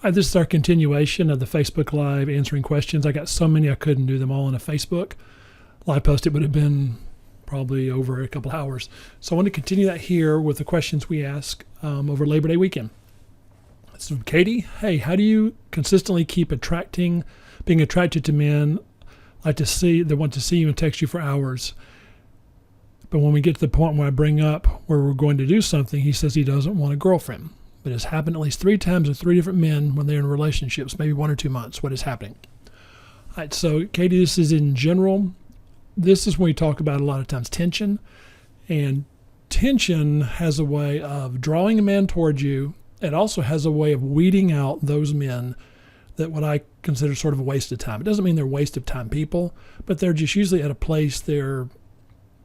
Hi, this is our continuation of the Facebook Live answering questions. I got so many I couldn't do them all on a Facebook live post. It would have been probably over a couple hours. So I want to continue that here with the questions we ask over Labor Day weekend. This is from Katie. Hey, how do you consistently keep being attracted to men that want to see you and text you for hours? But when we get to the point where I bring up where we're going to do something, he says he doesn't want a girlfriend. But it's happened at least 3 times with 3 different men when they're in relationships, maybe 1 or 2 months. What is happening? All right, so Katie, this is in general. This is when we talk about a lot of times tension. And tension has a way of drawing a man towards you. It also has a way of weeding out those men that what I consider sort of a waste of time. It doesn't mean they're waste of time people, but they're just usually at a place they're,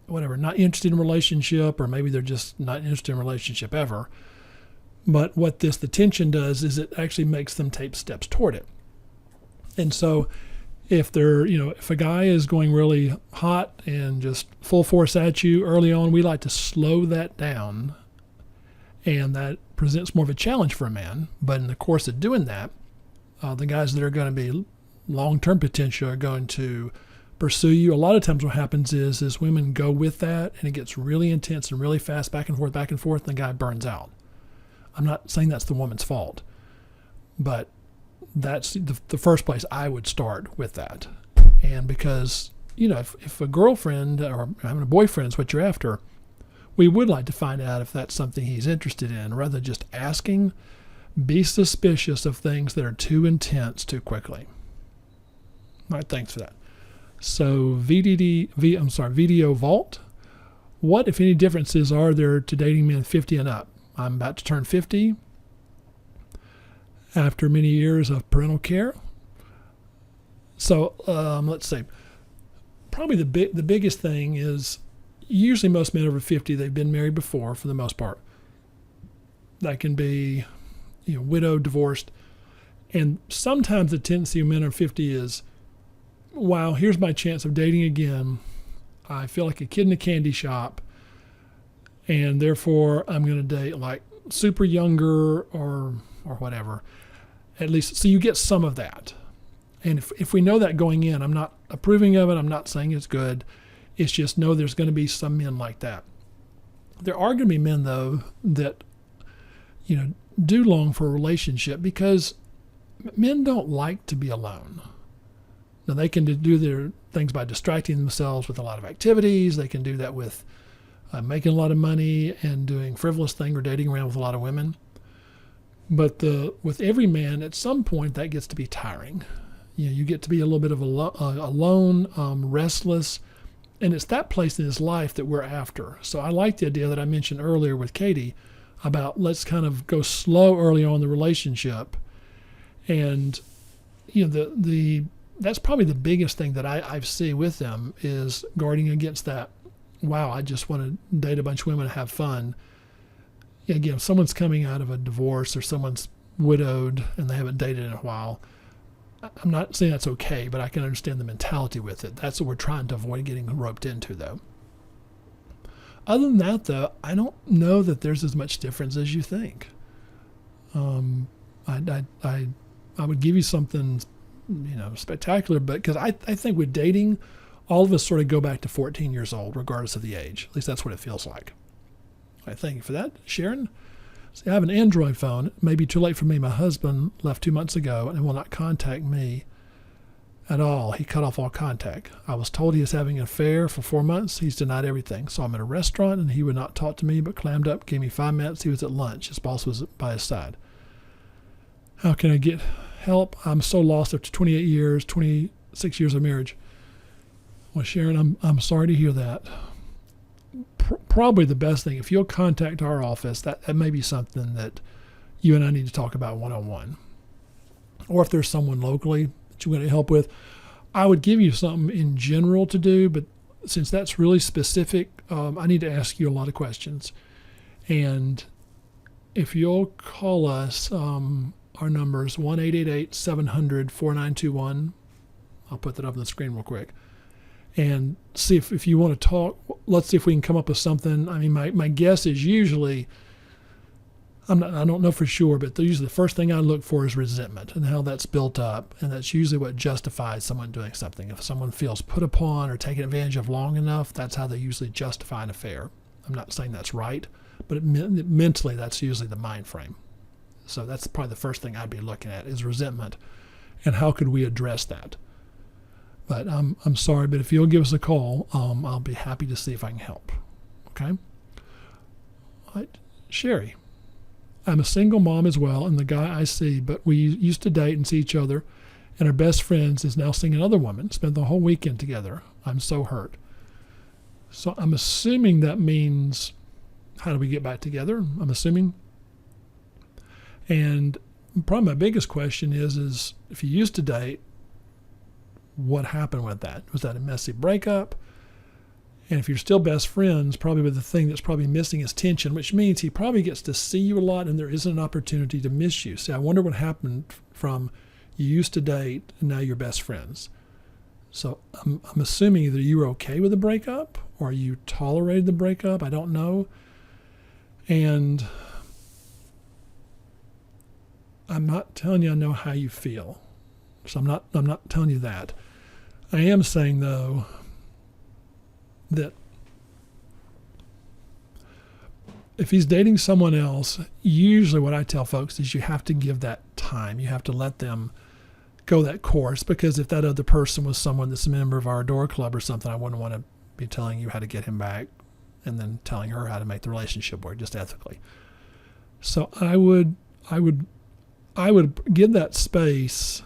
not interested in a relationship, or maybe they're just not interested in a relationship ever. But what the tension does is it actually makes them take steps toward it. And so if a guy is going really hot and just full force at you early on, we like to slow that down. And that presents more of a challenge for a man. But in the course of doing that, the guys that are going to be long-term potential are going to pursue you. A lot of times what happens is women go with that, and it gets really intense and really fast, back and forth, and the guy burns out. I'm not saying that's the woman's fault, but that's the first place I would start with that. And because, if a girlfriend or having a boyfriend is what you're after, we would like to find out if that's something he's interested in. Rather than just asking, be suspicious of things that are too intense too quickly. All right, thanks for that. So VDO Vault, what, if any, differences are there to dating men 50 and up? I'm about to turn 50 after many years of parental care. So let's see. Probably the biggest thing is usually most men over 50, they've been married before for the most part. That can be, widowed, divorced. And sometimes the tendency of men over 50 is, wow, here's my chance of dating again. I feel like a kid in a candy shop. And therefore, I'm going to date like super younger or whatever. At least, so you get some of that. And if we know that going in, I'm not approving of it. I'm not saying it's good. It's just know there's going to be some men like that. There are going to be men, though, that, do long for a relationship because men don't like to be alone. Now, they can do their things by distracting themselves with a lot of activities. They can do that with making a lot of money and doing frivolous things or dating around with a lot of women. But with every man, at some point, that gets to be tiring. You get to be a little bit of alone, restless, and it's that place in his life that we're after. So I like the idea that I mentioned earlier with Katie about let's kind of go slow early on in the relationship. And, that's probably the biggest thing that I see with them is guarding against that. Wow, I just want to date a bunch of women and have fun. Again, if someone's coming out of a divorce or someone's widowed and they haven't dated in a while, I'm not saying that's okay, but I can understand the mentality with it. That's what we're trying to avoid getting roped into, though. Other than that, though, I don't know that there's as much difference as you think. I would give you something, spectacular, but because I think with dating, all of us sort of go back to 14 years old, regardless of the age. At least that's what it feels like. All right, thank you for that, Sharon. See, I have an Android phone. It may be too late for me. My husband left 2 months ago and will not contact me at all. He cut off all contact. I was told he is having an affair for 4 months. He's denied everything. So I'm at a restaurant and he would not talk to me, but clammed up, gave me 5 minutes. He was at lunch. His boss was by his side. How can I get help? I'm so lost after 26 years of marriage. Well, Sharon, I'm sorry to hear that. Probably the best thing, if you'll contact our office, that may be something that you and I need to talk about one-on-one. Or if there's someone locally that you want to help with, I would give you something in general to do, but since that's really specific, I need to ask you a lot of questions. And if you'll call us, our number is 1-888-700-4921. I'll put that up on the screen real quick. And see if you want to talk, let's see if we can come up with something. I mean, my guess is usually I don't know for sure, but usually the first thing I look for is resentment and how that's built up. And that's usually what justifies someone doing something. If someone feels put upon or taken advantage of long enough, that's how they usually justify an affair. I'm not saying that's right, but mentally that's usually the mind frame. So that's probably the first thing I'd be looking at is resentment and how could we address that. But I'm sorry, but if you'll give us a call, I'll be happy to see if I can help. Okay? All right. Sherry. I'm a single mom as well, and the guy I see, but we used to date and see each other, and our best friends is now seeing another woman, spent the whole weekend together. I'm so hurt. So I'm assuming that means, how do we get back together? I'm assuming. And probably my biggest question is if you used to date, what happened with that? Was that a messy breakup? And if you're still best friends, probably the thing that's probably missing is tension, which means he probably gets to see you a lot and there isn't an opportunity to miss you. See, I wonder what happened from you used to date and now you're best friends. So I'm assuming either you were okay with the breakup or you tolerated the breakup. I don't know. And I'm not telling you I know how you feel. So I'm not telling you that. I am saying, though, that if he's dating someone else, usually what I tell folks is you have to give that time. You have to let them go that course, because if that other person was someone that's a member of our door club or something, I wouldn't want to be telling you how to get him back and then telling her how to make the relationship work, just ethically. So I would give that space,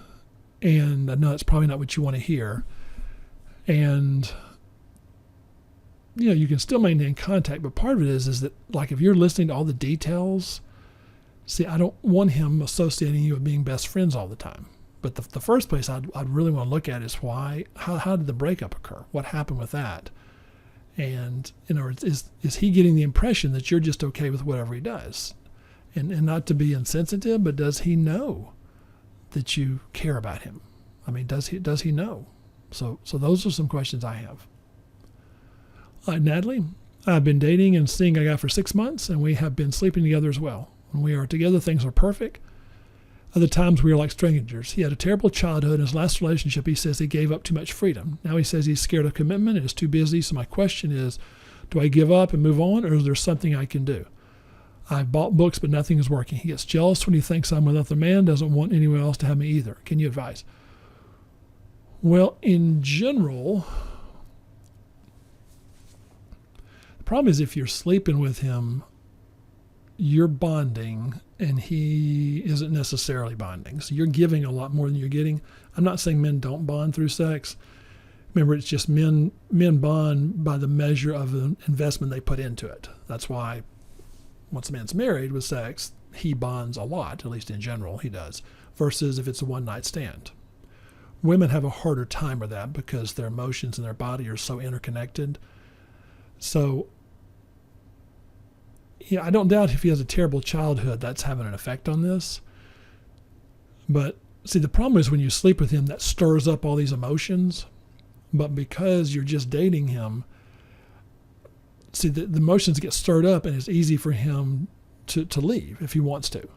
and I know it's probably not what you want to hear. And you can still maintain contact, but part of it is that, like, if you're listening to all the details, see, I don't want him associating you with being best friends all the time. But the first place I'd really want to look at is how did the breakup occur? What happened with that? And, is he getting the impression that you're just okay with whatever he does? And not to be insensitive, but does he know that you care about him? I mean, does he know? So those are some questions I have. Natalie, I've been dating and seeing a guy for 6 months, and we have been sleeping together as well. When we are together, things are perfect. Other times we are like strangers. He had a terrible childhood. In his last relationship, he says he gave up too much freedom. Now he says he's scared of commitment and is too busy. So my question is, do I give up and move on, or is there something I can do? I've bought books, but nothing is working. He gets jealous when he thinks I'm with another man, doesn't want anyone else to have me either. Can you advise? Well, in general, the problem is if you're sleeping with him, you're bonding and he isn't necessarily bonding. So you're giving a lot more than you're getting. I'm not saying men don't bond through sex. Remember, it's just men bond by the measure of the investment they put into it. That's why once a man's married with sex, he bonds a lot, at least in general, he does, versus if it's a one-night stand. Women have a harder time with that because their emotions and their body are so interconnected. So, I don't doubt if he has a terrible childhood, that's having an effect on this. But, see, the problem is when you sleep with him, that stirs up all these emotions. But because you're just dating him, see, the emotions get stirred up, and it's easy for him to leave if he wants to.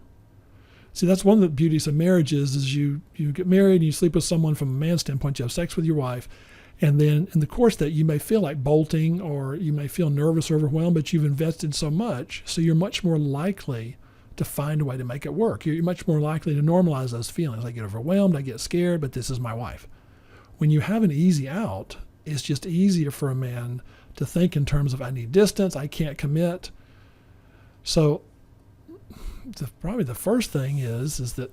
See, that's one of the beauties of marriage is you get married and you sleep with someone from a man's standpoint, you have sex with your wife, and then in the course that you may feel like bolting or you may feel nervous or overwhelmed, but you've invested so much, so you're much more likely to find a way to make it work. You're much more likely to normalize those feelings. I get overwhelmed, I get scared, but this is my wife. When you have an easy out, it's just easier for a man to think in terms of I need distance, I can't commit. So probably the first thing is that,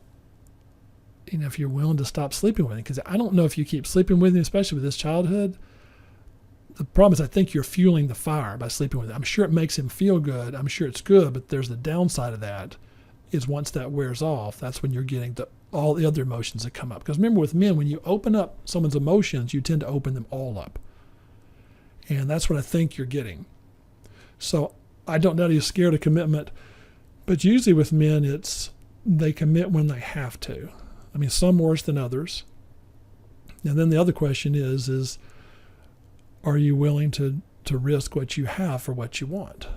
if you're willing to stop sleeping with him, because I don't know if you keep sleeping with him, especially with his childhood. The problem is I think you're fueling the fire by sleeping with him. I'm sure it makes him feel good. I'm sure it's good, but there's the downside of that is once that wears off, that's when you're getting all the other emotions that come up. Because remember, with men, when you open up someone's emotions, you tend to open them all up. And that's what I think you're getting. So I don't know if you're scared of commitment, but usually with men, it's they commit when they have to. I mean, some worse than others. And then the other question is are you willing to risk what you have for what you want?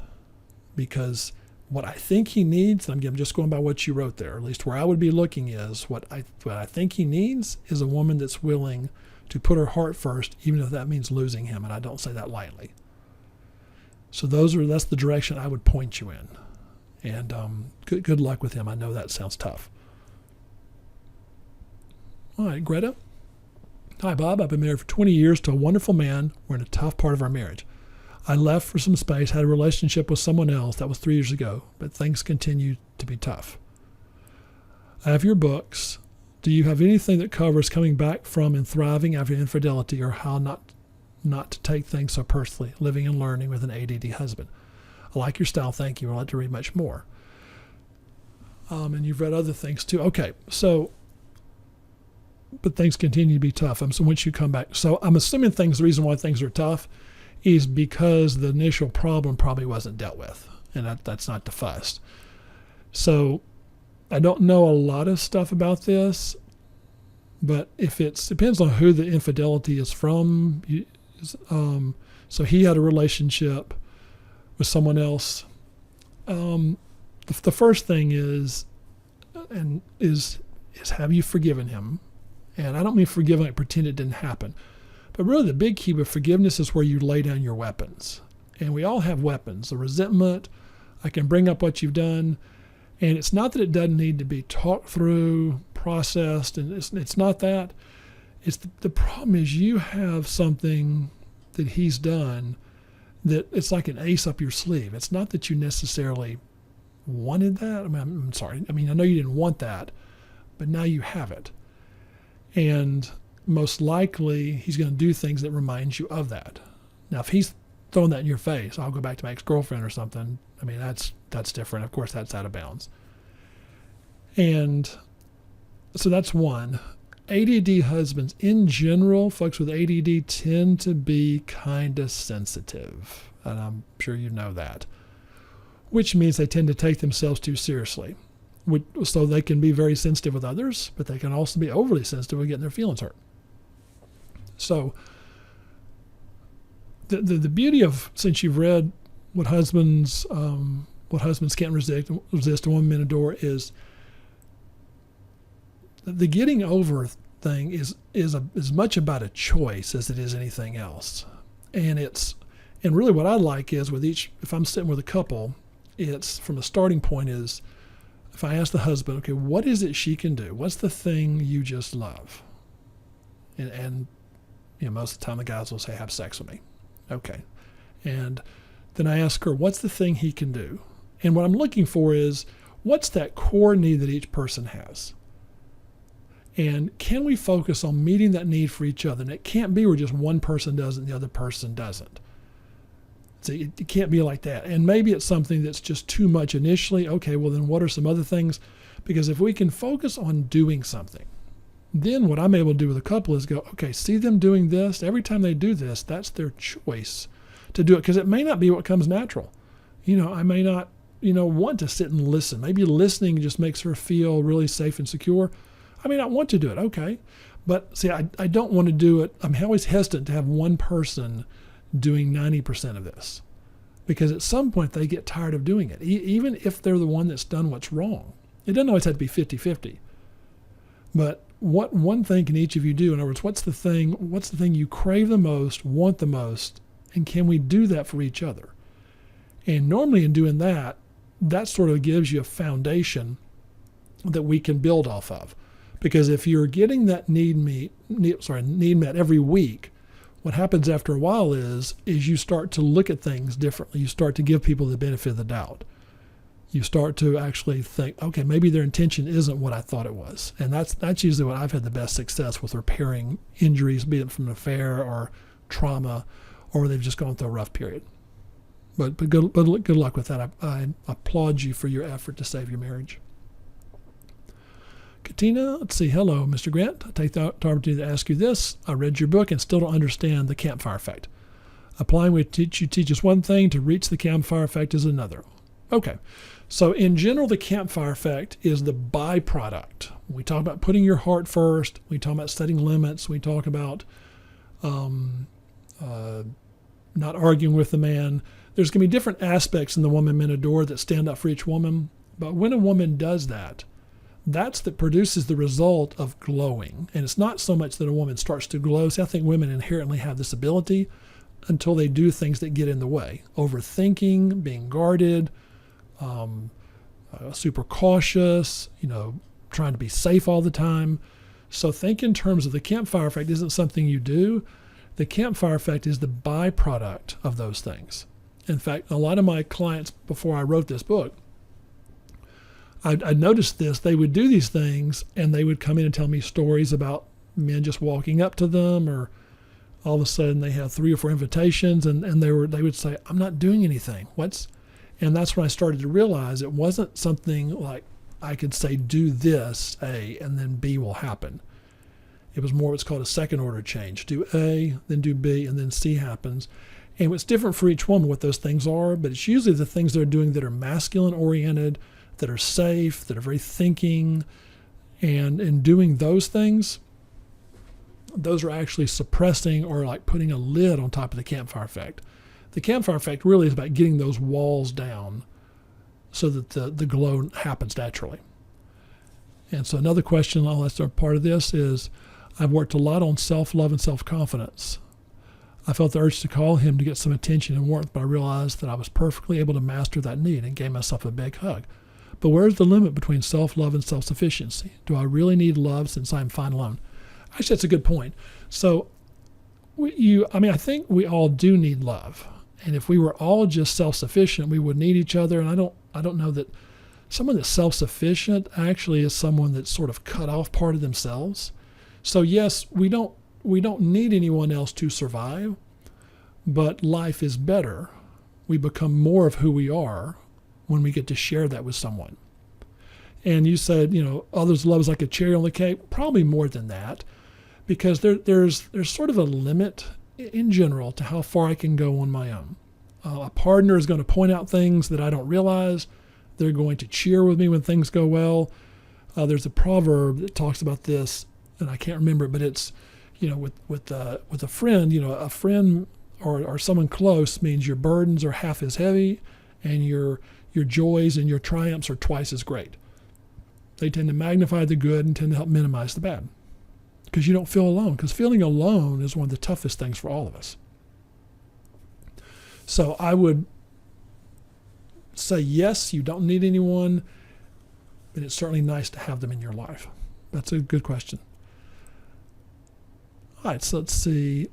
Because what I think he needs, I'm just going by what you wrote there, at least where I would be looking is what I think he needs is a woman that's willing to put her heart first, even if that means losing him, and I don't say that lightly. So that's the direction I would point you in. And good luck with him. I know that sounds tough. All right, Greta. Hi, Bob. I've been married for 20 years to a wonderful man. We're in a tough part of our marriage. I left for some space, had a relationship with someone else. That was 3 years ago, but things continue to be tough. I have your books. Do you have anything that covers coming back from and thriving after infidelity, or how not to take things so personally, living and learning with an ATD husband? I like your style. Thank you. I'd like to read much more. And you've read other things too. Okay, so, but things continue to be tough. So once you come back, so I'm assuming the reason why things are tough is because the initial problem probably wasn't dealt with, and that's not the fuss. So I don't know a lot of stuff about this, but if depends on who the infidelity is from. So he had a relationship with someone else. The first thing is have you forgiven him? And I don't mean forgiven like pretend it didn't happen, but really the big key with forgiveness is where you lay down your weapons. And we all have weapons. The resentment, I can bring up what you've done, and it's not that it doesn't need to be talked through, processed, and it's not that. It's the problem is you have something that he's done that it's like an ace up your sleeve. It's not that you necessarily wanted that. I mean, I'm sorry. I mean, I know you didn't want that, but now you have it. And most likely he's going to do things that remind you of that. Now, if he's throwing that in your face, I'll go back to my ex-girlfriend or something. I mean, that's different. Of course, that's out of bounds. And so that's one. ADD husbands, in general, folks with ADD tend to be kind of sensitive. And I'm sure you know that. Which means they tend to take themselves too seriously. So they can be very sensitive with others, but they can also be overly sensitive with getting their feelings hurt. So the beauty of, since you've read what husbands can't resist and one men adore, is the getting over thing is as much about a choice as it is anything else. And really what I like is if I'm sitting with a couple, it's from a starting point is, if I ask the husband, okay, what is it she can do? What's the thing you just love? And most of the time the guys will say, have sex with me. Okay. And then I ask her, what's the thing he can do? And what I'm looking for is, what's that core need that each person has? And can we focus on meeting that need for each other? And it can't be where just one person does it and the other person doesn't. So it can't be like that. And maybe it's something that's just too much initially. Okay, well then what are some other things? Because if we can focus on doing something, then what I'm able to do with a couple is go, okay, see them doing this. Every time they do this, that's their choice to do it. Because it may not be what comes natural. I may not, want to sit and listen. Maybe listening just makes her feel really safe and secure. I may not want to do it. Okay. But see, I don't want to do it. I'm always hesitant to have one person doing 90% of this, because at some point they get tired of doing it, even if they're the one that's done what's wrong. It doesn't always have to be 50-50. But what one thing can each of you do? In other words, what's the thing you crave the most, want the most, and can we do that for each other? And normally in doing that, that sort of gives you a foundation that we can build off of. Because if you're getting that need met every week, what happens after a while is you start to look at things differently. You start to give people the benefit of the doubt. You start to actually think, okay, maybe their intention isn't what I thought it was. And that's usually what I've had the best success with, repairing injuries, be it from an affair or trauma, or they've just gone through a rough period. But good luck with that. I applaud you for your effort to save your marriage. Katina, let's see. Hello, Mr. Grant. I take the opportunity to ask you this. I read your book and still don't understand the Campfire Effect. Applying what you teach us one thing, to reach the Campfire Effect is another. Okay. So in general, the Campfire Effect is the byproduct. We talk about putting your heart first. We talk about setting limits. We talk about not arguing with the man. there's going to be different aspects in the woman men adore that stand out for each woman. But when a woman does that, that produces the result of glowing. And it's not so much that a woman starts to glow. See, I think women inherently have this ability until they do things that get in the way. Overthinking, being guarded, super cautious, trying to be safe all the time. So think in terms of the campfire effect isn't something you do. The campfire effect is the byproduct of those things. In fact, a lot of my clients, before I wrote this book, I noticed this. They would do these things, and they would come in and tell me stories about men just walking up to them, or all of a sudden they have 3 or 4 invitations, and they would say, "I'm not doing anything. What's?" And that's when I started to realize it wasn't something like I could say, "Do this, A, and then B will happen." It was more what's called a second order change. Do A, then do B, and then C happens. And it's different for each woman what those things are, but it's usually the things they're doing that are masculine oriented, that are safe, that are very thinking, and in doing those things, those are actually suppressing or like putting a lid on top of the campfire effect. The campfire effect really is about getting those walls down so that the glow happens naturally. And so another question, that's part of this, is I've worked a lot on self-love and self-confidence. I felt the urge to call him to get some attention and warmth, but I realized that I was perfectly able to master that need and gave myself a big hug. But where's the limit between self-love and self-sufficiency? Do I really need love since I'm fine alone? Actually, that's a good point. So, I think we all do need love. And if we were all just self-sufficient, we would need each other. And I don't know that someone that's self-sufficient actually is someone that's sort of cut off part of themselves. So yes, we don't need anyone else to survive, but life is better. We become more of who we are when we get to share that with someone. And you said, others' love is like a cherry on the cake. Probably more than that, because there's sort of a limit in general to how far I can go on my own. A partner is going to point out things that I don't realize. They're going to cheer with me when things go well. There's a proverb that talks about this, and I can't remember it, but it's, with a friend, a friend or someone close means your burdens are half as heavy, and your joys and your triumphs are twice as great. They tend to magnify the good and tend to help minimize the bad, because you don't feel alone. Because feeling alone is one of the toughest things for all of us. So I would say, yes, you don't need anyone, but it's certainly nice to have them in your life. That's a good question. All right, so let's see.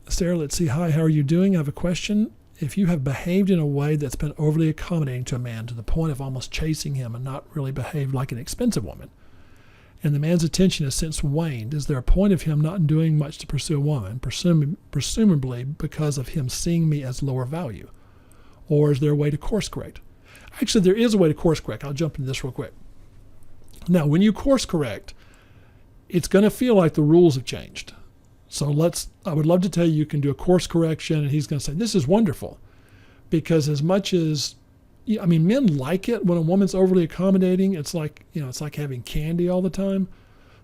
Sarah, let's see. Hi, how are you doing? I have a question. If you have behaved in a way that's been overly accommodating to a man to the point of almost chasing him and not really behaved like an expensive woman, and the man's attention has since waned, is there a point of him not doing much to pursue a woman, presumably because of him seeing me as lower value? Or is there a way to course correct? Actually, there is a way to course correct. I'll jump into this real quick. Now, when you course correct, it's going to feel like the rules have changed. So I would love to tell you can do a course correction, and he's going to say, this is wonderful. Because as much as, men like it when a woman's overly accommodating. It's like having candy all the time.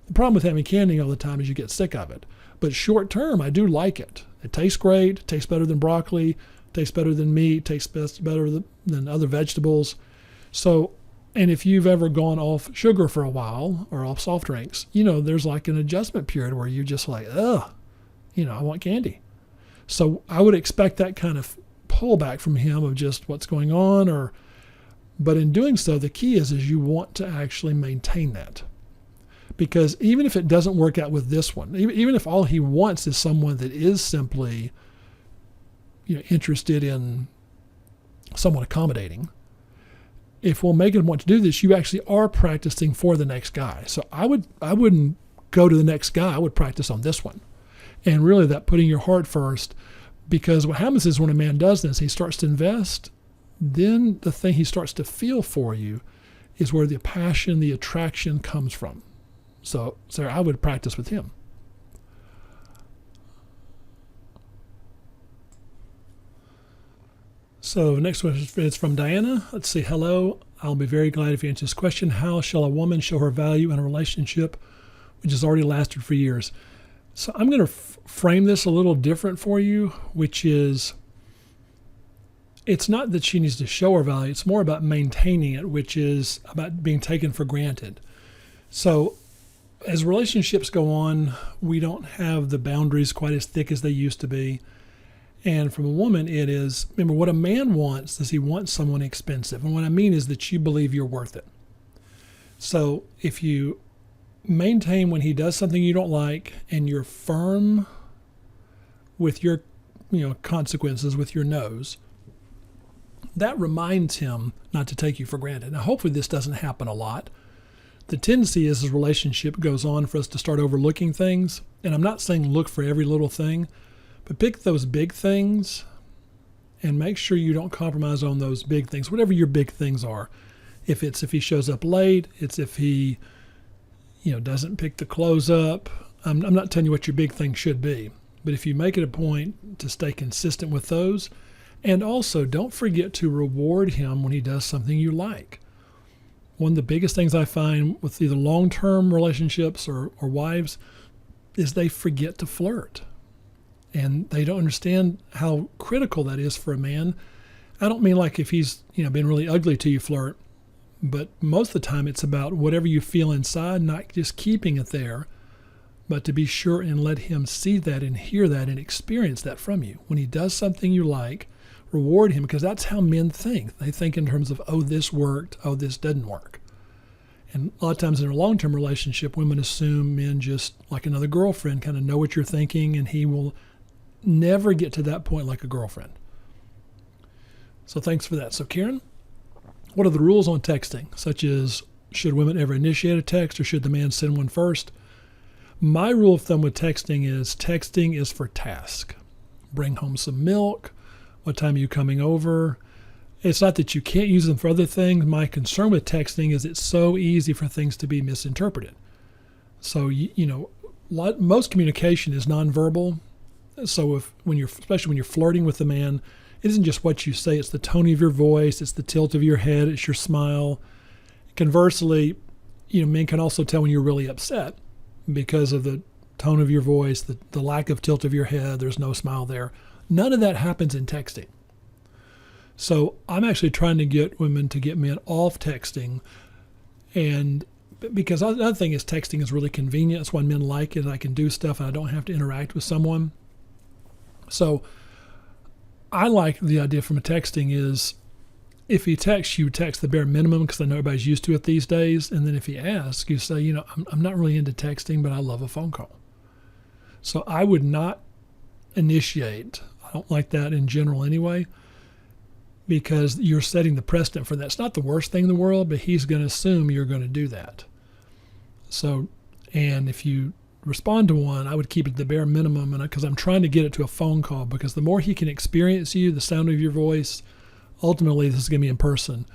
The problem with having candy all the time is you get sick of it. But short term, I do like it. It tastes great. It tastes better than broccoli. It tastes better than meat. It tastes better than other vegetables. So, and if you've ever gone off sugar for a while or off soft drinks, there's like an adjustment period where you're just like, I want candy. So I would expect that kind of pullback from him of just what's going on, but in doing so, the key is you want to actually maintain that. Because even if it doesn't work out with this one, even if all he wants is someone that is simply, interested in someone accommodating, if we'll make him want to do this, you actually are practicing for the next guy. So I wouldn't go to the next guy. I would practice on this one. And really that putting your heart first, because what happens is when a man does this, he starts to invest, then the thing he starts to feel for you is where the passion, the attraction comes from. So I would practice with him. So next question is from Diana. Let's see. Hello. I'll be very glad if you answer this question. How shall a woman show her value in a relationship which has already lasted for years? So I'm going to frame this a little different for you, which is it's not that she needs to show her value. It's more about maintaining it, which is about being taken for granted. So as relationships go on, we don't have the boundaries quite as thick as they used to be. And from a woman, it is, remember, what a man wants is he wants someone expensive. And what I mean is that you believe you're worth it. So if you maintain when he does something you don't like and you're firm with your consequences, with your no's, that reminds him not to take you for granted. Now, hopefully this doesn't happen a lot. The tendency is, as relationship goes on, for us to start overlooking things. And I'm not saying look for every little thing, but pick those big things and make sure you don't compromise on those big things, whatever your big things are. If he shows up late, it's if he, doesn't pick the clothes up. I'm not telling you what your big thing should be, but if you make it a point to stay consistent with those, and also don't forget to reward him when he does something you like. One of the biggest things I find with either long-term relationships or wives is they forget to flirt. And they don't understand how critical that is for a man. I don't mean like if he's, been really ugly to you, flirt. But most of the time it's about whatever you feel inside, not just keeping it there, but to be sure and let him see that and hear that and experience that from you. When he does something you like, reward him, because that's how men think. They think in terms of, oh, this worked, oh, this didn't work. And a lot of times in a long-term relationship, women assume men just, like another girlfriend, kind of know what you're thinking, and he will never get to that point like a girlfriend. So thanks for that. So Karen, what are the rules on texting? Such as, should women ever initiate a text, or should the man send one first? My rule of thumb with texting is for task. Bring home some milk. What time are you coming over? It's not that you can't use them for other things. My concern with texting is it's so easy for things to be misinterpreted. So, most communication is nonverbal. So especially when you're flirting with a man, it isn't just what you say, it's the tone of your voice, it's the tilt of your head, it's your smile. Conversely, men can also tell when you're really upset because of the tone of your voice, the lack of tilt of your head, there's no smile there. None of that happens in texting. So I'm actually trying to get women to get men off texting. And because the other thing is texting is really convenient. That's why men like it. I can do stuff and I don't have to interact with someone. So I like the idea from a texting is if he texts, you text the bare minimum because I know everybody's used to it these days. And then if he asks, you say, I'm not really into texting, but I love a phone call. So I would not initiate. I don't like that in general anyway, because you're setting the precedent for that. It's not the worst thing in the world, but he's going to assume you're going to do that. So, and if you respond to one, I would keep it the bare minimum, and because I'm trying to get it to a phone call, because the more he can experience you, the sound of your voice, ultimately this is going to be in person.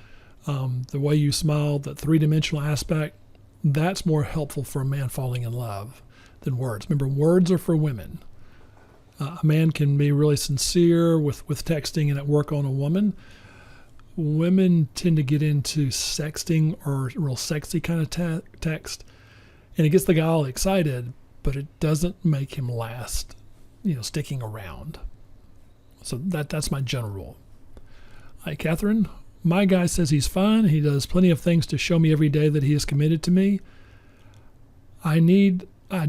The way you smile, that three-dimensional aspect, that's more helpful for a man falling in love than words. Remember, words are for women. A man can be really sincere with texting and at work on a woman. Women tend to get into sexting or real sexy kind of text, and it gets the guy all excited, but it doesn't make him last, sticking around. So that's my general rule. Hi, Catherine. My guy says he's fine. He does plenty of things to show me every day that he is committed to me. I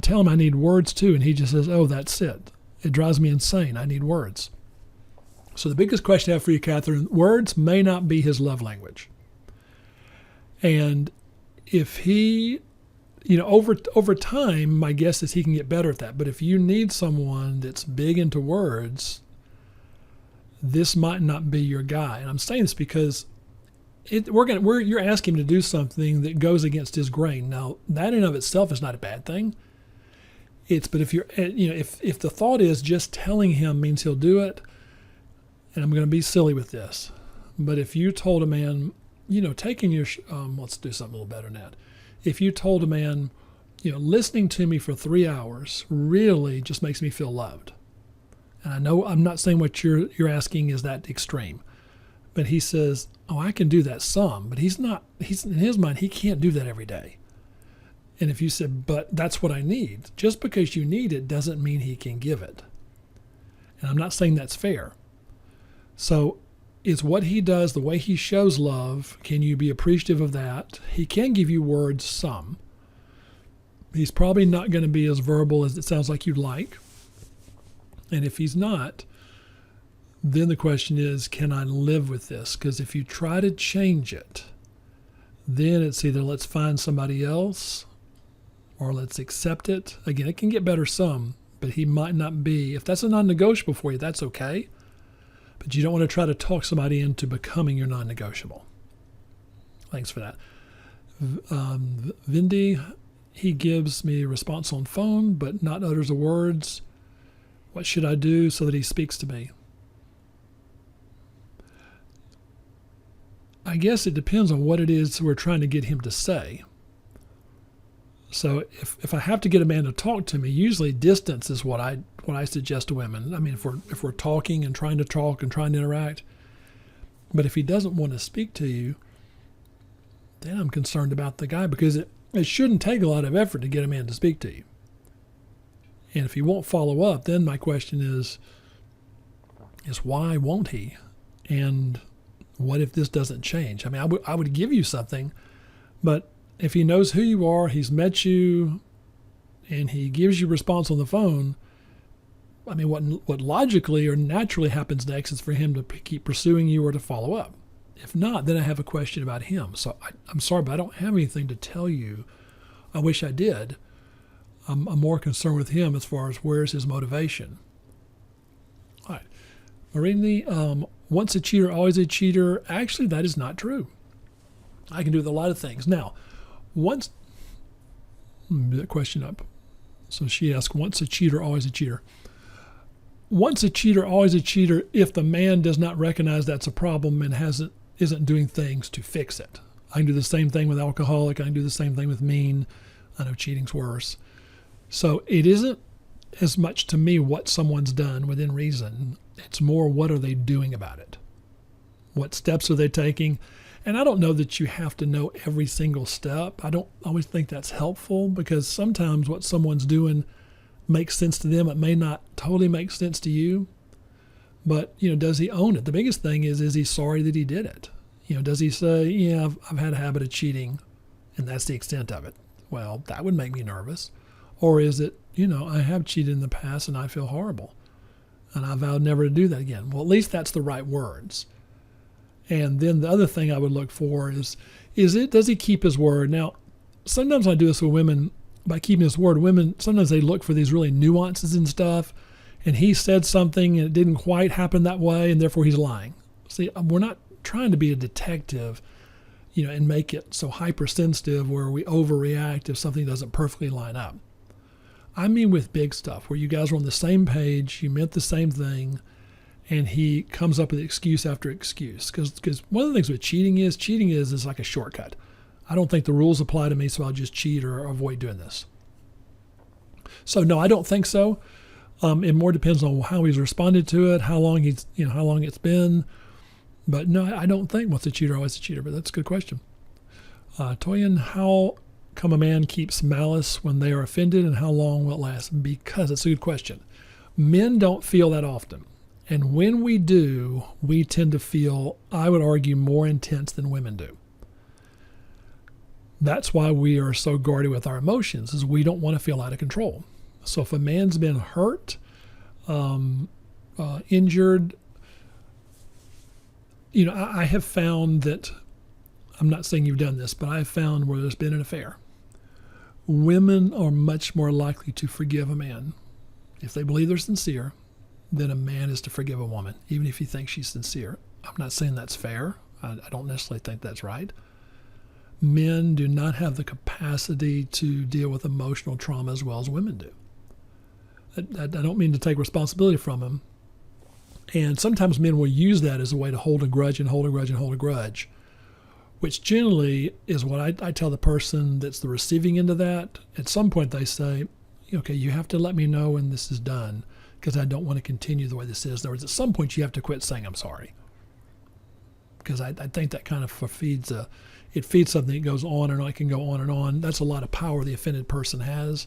tell him I need words too, and he just says, oh, that's it. It drives me insane. I need words. So the biggest question I have for you, Catherine, words may not be his love language. And if he, over time, my guess is he can get better at that. But if you need someone that's big into words, this might not be your guy. And I'm saying this because you're asking him to do something that goes against his grain. Now, that in of itself is not a bad thing. But if if the thought is just telling him means he'll do it, and I'm going to be silly with this, but if you told a man, taking your, let's do something a little better than that. If you told a man, listening to me for 3 hours really just makes me feel loved. And I know I'm not saying what you're asking is that extreme, but he says, oh, I can do that some, but he's in his mind, he can't do that every day. And if you said, but that's what I need, just because you need it doesn't mean he can give it. And I'm not saying that's fair. So is what he does, the way he shows love. Can you be appreciative of that? He can give you words some. He's probably not going to be as verbal as it sounds like you'd like. And if he's not, then the question is, can I live with this? Because if you try to change it, then it's either let's find somebody else or let's accept it. Again, it can get better some, but he might not be. If that's a non-negotiable for you, that's okay. But you don't want to try to talk somebody into becoming your non-negotiable. Thanks for that. Vindy, he gives me a response on phone, but not utters the words. What should I do so that he speaks to me? I guess it depends on what it is we're trying to get him to say. So if I have to get a man to talk to me, usually distance is what I suggest to women. I mean, if we're talking and trying to talk and trying to interact, but if he doesn't want to speak to you, then I'm concerned about the guy, because it shouldn't take a lot of effort to get a man to speak to you. And if he won't follow up, then my question is why won't he? And what if this doesn't change? I mean, I would give you something, but if he knows who you are, he's met you, and he gives you a response on the phone, I mean, what logically or naturally happens next is for him to keep pursuing you or to follow up. If not, then I have a question about him. So I'm sorry, but I don't have anything to tell you. I wish I did. I'm more concerned with him as far as where's his motivation. All right. Marini, once a cheater, always a cheater. Actually, that is not true. I can do with a lot of things. Now, once, that question up. So she asked, once a cheater, always a cheater. Once a cheater, always a cheater if the man does not recognize that's a problem and isn't doing things to fix it. I can do the same thing with alcoholic. I can do the same thing with mean. I know cheating's worse. So it isn't as much to me what someone's done within reason. It's more what are they doing about it? What steps are they taking? And I don't know that you have to know every single step. I don't always think that's helpful, because sometimes what someone's doing makes sense to them. It may not totally make sense to you, but does he own it? The biggest thing is he sorry that he did it? Does he say, yeah, I've had a habit of cheating and that's the extent of it? Well, that would make me nervous. Or is it, I have cheated in the past and I feel horrible and I vowed never to do that again? Well, at least that's the right words. And then the other thing I would look for does he keep his word? Now, sometimes I do this with women. By keeping his word, women, sometimes they look for these really nuances and stuff, and he said something and it didn't quite happen that way, and therefore he's lying. See, we're not trying to be a detective, and make it so hypersensitive where we overreact if something doesn't perfectly line up. I mean with big stuff, where you guys are on the same page, you meant the same thing, and he comes up with excuse after excuse. Because one of the things with cheating is like a shortcut. I don't think the rules apply to me, so I'll just cheat or avoid doing this. So no, I don't think so. It more depends on how he's responded to it, how long it's been. But no, I don't think once a cheater, always a cheater. But that's a good question. Toyin, how come a man keeps malice when they are offended, and how long will it last? Because it's a good question. Men don't feel that often. And when we do, we tend to feel, I would argue, more intense than women do. That's why we are so guarded with our emotions, is we don't want to feel out of control. So if a man's been hurt, injured, I have found that, I'm not saying you've done this, but I've found where there's been an affair, women are much more likely to forgive a man if they believe they're sincere than a man is to forgive a woman, even if he thinks she's sincere. I'm not saying that's fair. I don't necessarily think that's right. Men do not have the capacity to deal with emotional trauma as well as women do. I don't mean to take responsibility from them. And sometimes men will use that as a way to hold a grudge and hold a grudge and hold a grudge, which generally is what I tell the person that's the receiving end of that. At some point they say, okay, you have to let me know when this is done, because I don't want to continue the way this is. In other words, at some point you have to quit saying I'm sorry. Because I think that kind of feeds something that goes on and on. It can go on and on. That's a lot of power the offended person has.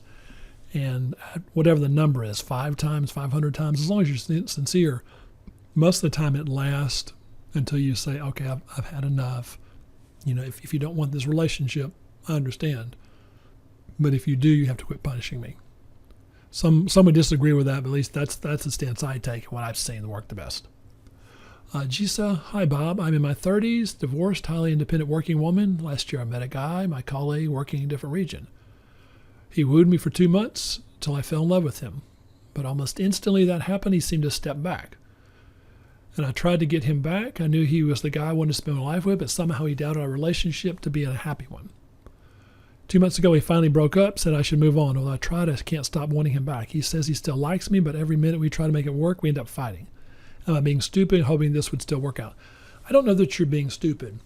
And whatever the number is, 5 times, 500 times, as long as you're sincere, most of the time it lasts until you say, okay, I've had enough. If you don't want this relationship, I understand. But if you do, you have to quit punishing me. Some would disagree with that, but at least that's the stance I take and what I've seen work the best. Jisa, hi Bob, I'm in my 30s, divorced, highly independent working woman. Last year I met a guy, my colleague, working in a different region. He wooed me for 2 months till I fell in love with him. But almost instantly that happened, he seemed to step back. And I tried to get him back. I knew he was the guy I wanted to spend my life with, but somehow he doubted our relationship to be a happy one. 2 months ago, he finally broke up, said I should move on. Although I tried, I can't stop wanting him back. He says he still likes me, but every minute we try to make it work, we end up fighting. Am I being stupid, hoping this would still work out? I don't know that you're being stupid.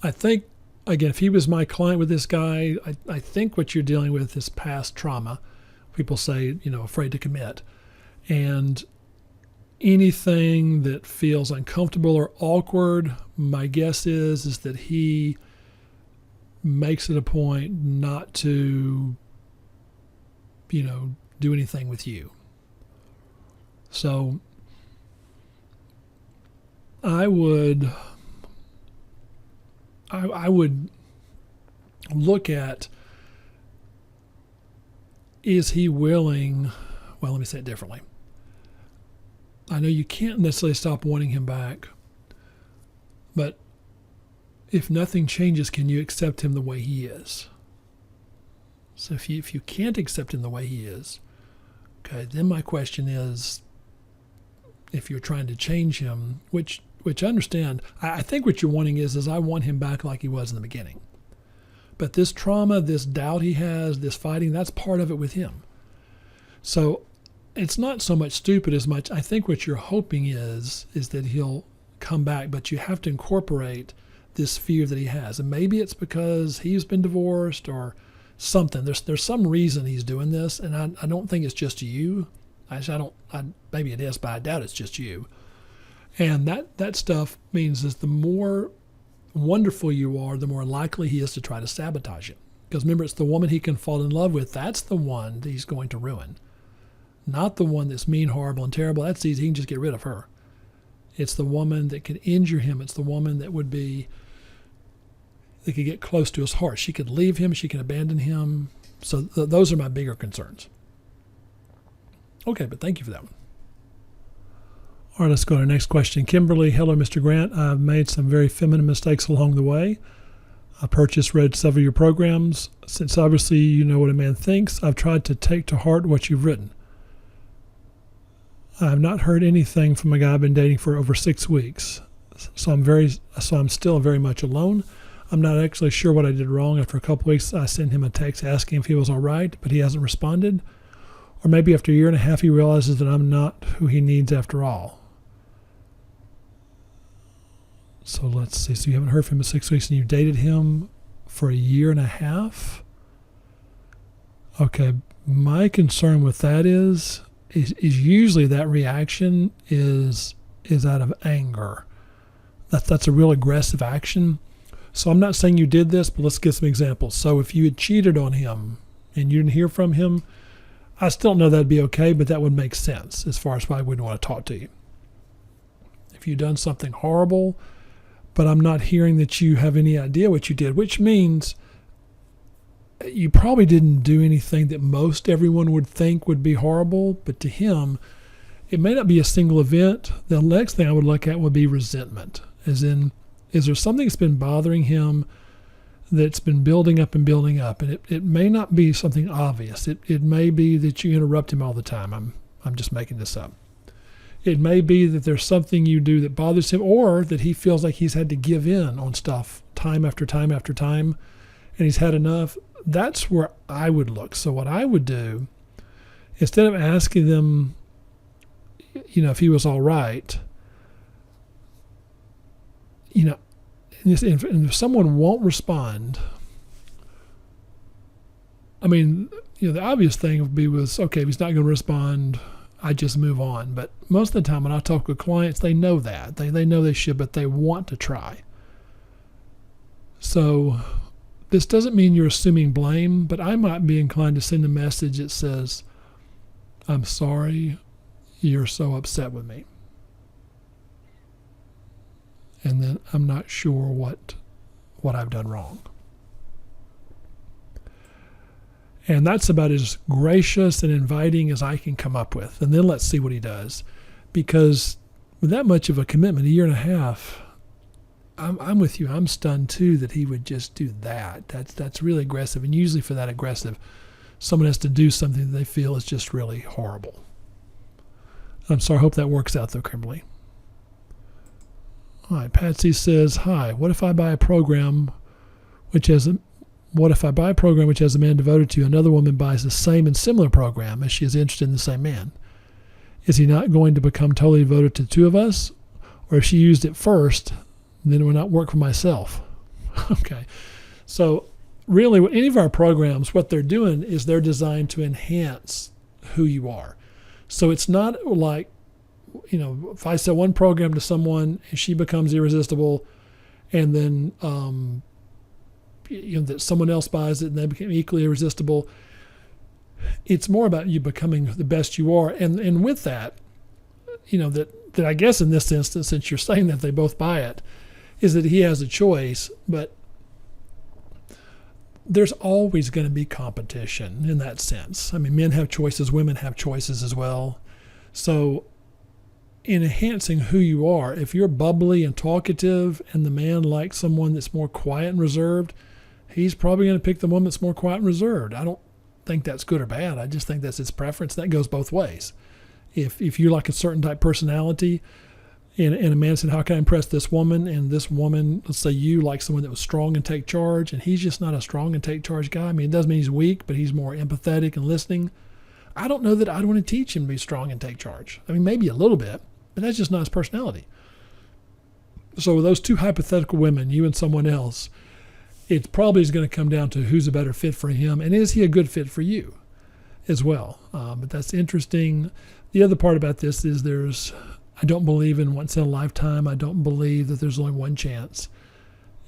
I think, again, if he was my client with this guy, I think what you're dealing with is past trauma. People say, afraid to commit. And anything that feels uncomfortable or awkward, my guess is that he makes it a point not to, do anything with you. So I would look at, is he willing, well, let me say it differently. I know you can't necessarily stop wanting him back, but if nothing changes, can you accept him the way he is? So if you can't accept him the way he is, okay, then my question is, if you're trying to change him, which I understand, I think what you're wanting is I want him back like he was in the beginning. But this trauma, this doubt he has, this fighting, that's part of it with him. So it's not so much stupid as much, I think what you're hoping is that he'll come back, but you have to incorporate this fear that he has. And maybe it's because he's been divorced or something. There's some reason he's doing this, and I don't think it's just you. Maybe it is, but I doubt it's just you. And that stuff means that the more wonderful you are, the more likely he is to try to sabotage it. Because remember, it's the woman he can fall in love with. That's the one that he's going to ruin. Not the one that's mean, horrible, and terrible. That's easy. He can just get rid of her. It's the woman that could injure him. It's the woman that could get close to his heart. She could leave him. She can abandon him. So those are my bigger concerns. Okay, but thank you for that one. All right, let's go to the next question. Kimberly, hello, Mr. Grant. I've made some very feminine mistakes along the way. I read several of your programs. Since obviously you know what a man thinks, I've tried to take to heart what you've written. I've not heard anything from a guy I've been dating for over 6 weeks. So I'm still very much alone. I'm not actually sure what I did wrong. After a couple weeks, I sent him a text asking if he was all right, but he hasn't responded. Or maybe after a year and a half, he realizes that I'm not who he needs after all. So let's see. So you haven't heard from him in 6 weeks, and you dated him for a year and a half? Okay, my concern with that is usually that reaction is out of anger. That's a real aggressive action. So I'm not saying you did this, but let's get some examples. So if you had cheated on him and you didn't hear from him, I still don't know that'd be okay, but that would make sense as far as why I wouldn't want to talk to you. If you've done something horrible, but I'm not hearing that you have any idea what you did, which means you probably didn't do anything that most everyone would think would be horrible, but to him, it may not be a single event. The next thing I would look at would be resentment, as in, is there something that's been bothering him that's been building up and building up? And it may not be something obvious. It may be that you interrupt him all the time. I'm just making this up. It may be that there's something you do that bothers him, or that he feels like he's had to give in on stuff time after time after time, and he's had enough. That's where I would look. So what I would do, instead of asking them, if he was all right, and if someone won't respond, the obvious thing would be okay, if he's not going to respond, I just move on. But most of the time when I talk with clients, they know that. They know they should, but they want to try. So this doesn't mean you're assuming blame, but I might be inclined to send a message that says, I'm sorry you're so upset with me. and then I'm not sure what I've done wrong. And that's about as gracious and inviting as I can come up with. And then let's see what he does. Because with that much of a commitment, a year and a half, I'm with you. I'm stunned too that he would just do that. That's really aggressive. And usually for that aggressive, someone has to do something that they feel is just really horrible. I'm sorry. I hope that works out though, Kimberly. All right. Patsy says, hi, what if I buy a program which has a man devoted to another woman buys the same and similar program as she is interested in the same man? Is he not going to become totally devoted to the two of us? Or if she used it first, then it would not work for myself. Okay. So really, with any of our programs, what they're doing is they're designed to enhance who you are. So it's not like, if I sell one program to someone and she becomes irresistible, and then that someone else buys it and they become equally irresistible. It's more about you becoming the best you are. And with that, that I guess in this instance, since you're saying that they both buy it, is that he has a choice, but there's always going to be competition in that sense. I mean, men have choices, women have choices as well. So in enhancing who you are, if you're bubbly and talkative and the man likes someone that's more quiet and reserved, he's probably going to pick the one that's more quiet and reserved. I don't think that's good or bad. I just think that's his preference. That goes both ways. If you like a certain type personality and a man said, how can I impress this woman? And this woman, let's say you like someone that was strong and take charge, and he's just not a strong and take charge guy. I mean, it doesn't mean he's weak, but he's more empathetic and listening. I don't know that I'd want to teach him to be strong and take charge. I mean, maybe a little bit, but that's just not his personality. So with those two hypothetical women, you and someone else, it probably is going to come down to who's a better fit for him, and is he a good fit for you as well. But that's interesting. The other part about this is I don't believe in once in a lifetime. I don't believe that there's only one chance.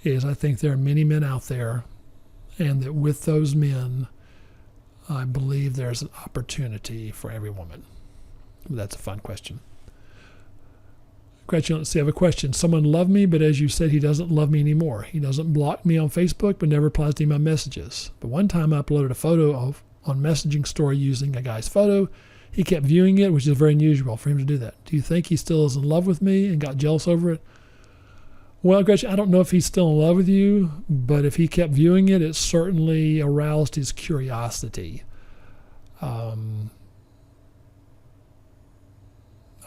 I think there are many men out there, and that with those men, I believe there's an opportunity for every woman. That's a fun question. Gretchen, let's see, I have a question. Someone loved me, but as you said, he doesn't love me anymore. He doesn't block me on Facebook, but never replies to my messages. But one time I uploaded a photo on messaging story using a guy's photo. He kept viewing it, which is very unusual for him to do that. Do you think he still is in love with me and got jealous over it? Well, Gretchen, I don't know if he's still in love with you, but if he kept viewing it, it certainly aroused his curiosity. I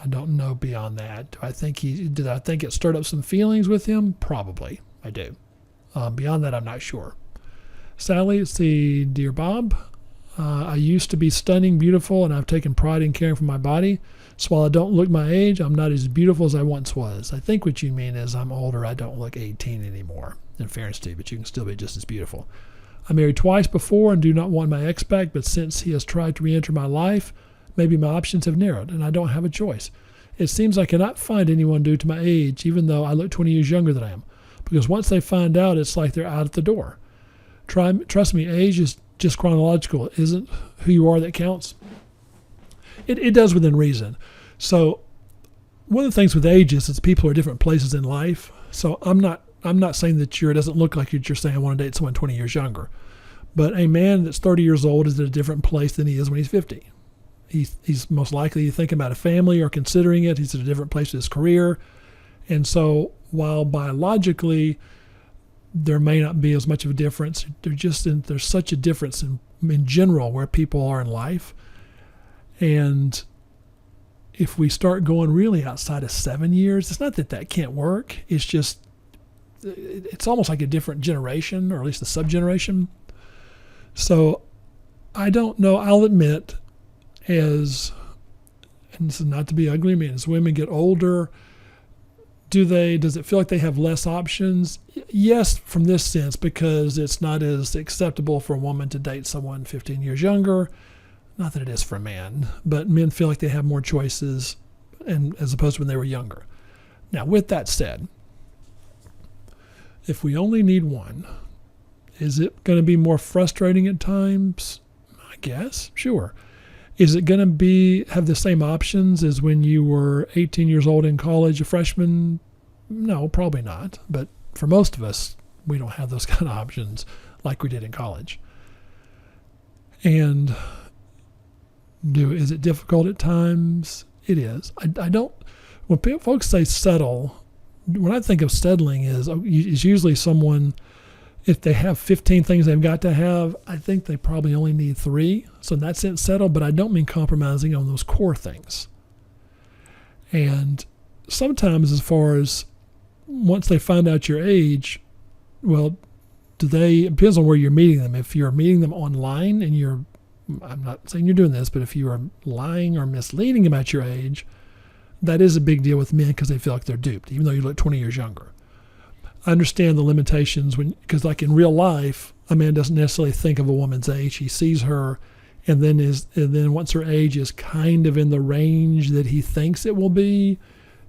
don't know beyond that. Did I think it stirred up some feelings with him? Probably, I do. Beyond that, I'm not sure. Sally, let's see, dear Bob, I used to be stunning, beautiful, and I've taken pride in caring for my body. So while I don't look my age, I'm not as beautiful as I once was. I think what you mean is I'm older. I don't look 18 anymore, in fairness to you, but you can still be just as beautiful. I married twice before and do not want my ex back, but since he has tried to re-enter my life, maybe my options have narrowed, and I don't have a choice. It seems I cannot find anyone due to my age, even though I look 20 years younger than I am, because once they find out, it's like they're out at the door. Trust me, age is just chronological. It isn't who you are that counts. It does within reason. So one of the things with age is people are at different places in life. So I'm not saying that it doesn't look like you're saying I want to date someone 20 years younger. But a man that's 30 years old is at a different place than he is when he's 50. He's most likely thinking about a family or considering it. He's at a different place in his career. And so while biologically there may not be as much of a difference, there's such a difference in general where people are in life. And if we start going really outside of 7 years, it's not that can't work. It's just, it's almost like a different generation, or at least a sub-generation. So I don't know. I'll admit, and this is not to be ugly, as women get older, does it feel like they have less options? Yes, from this sense, because it's not as acceptable for a woman to date someone 15 years younger. Not that it is for a man, but men feel like they have more choices, and as opposed to when they were younger. Now, with that said, if we only need one, is it going to be more frustrating at times? I guess, sure. Is it going to have the same options as when you were 18 years old in college, a freshman? No, probably not. But for most of us, we don't have those kind of options like we did in college. And is it difficult at times? It is. I don't, when folks say settle, when I think of settling is usually someone, if they have 15 things they've got to have, I think they probably only need 3. So in that sense, settle, but I don't mean compromising on those core things. And sometimes as far as once they find out your age, well, it depends on where you're meeting them. If you're meeting them online and I'm not saying you're doing this, but if you are lying or misleading about your age, that is a big deal with men because they feel like they're duped, even though you look 20 years younger. I understand the limitations because like in real life, a man doesn't necessarily think of a woman's age. He sees her and then once her age is kind of in the range that he thinks it will be,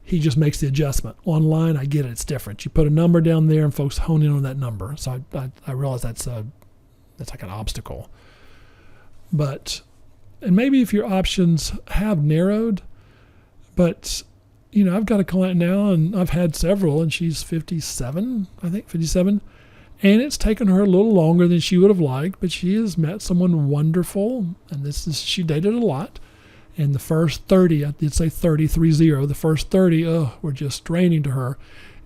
he just makes the adjustment. Online, I get it, it's different. You put a number down there and folks hone in on that number. So I realize that's like an obstacle. And maybe if your options have narrowed, but I've got a client now and I've had several and she's 57, and it's taken her a little longer than she would have liked, but she has met someone wonderful, and she dated a lot. And the first 30, I did say 30, the first 30, were just draining to her.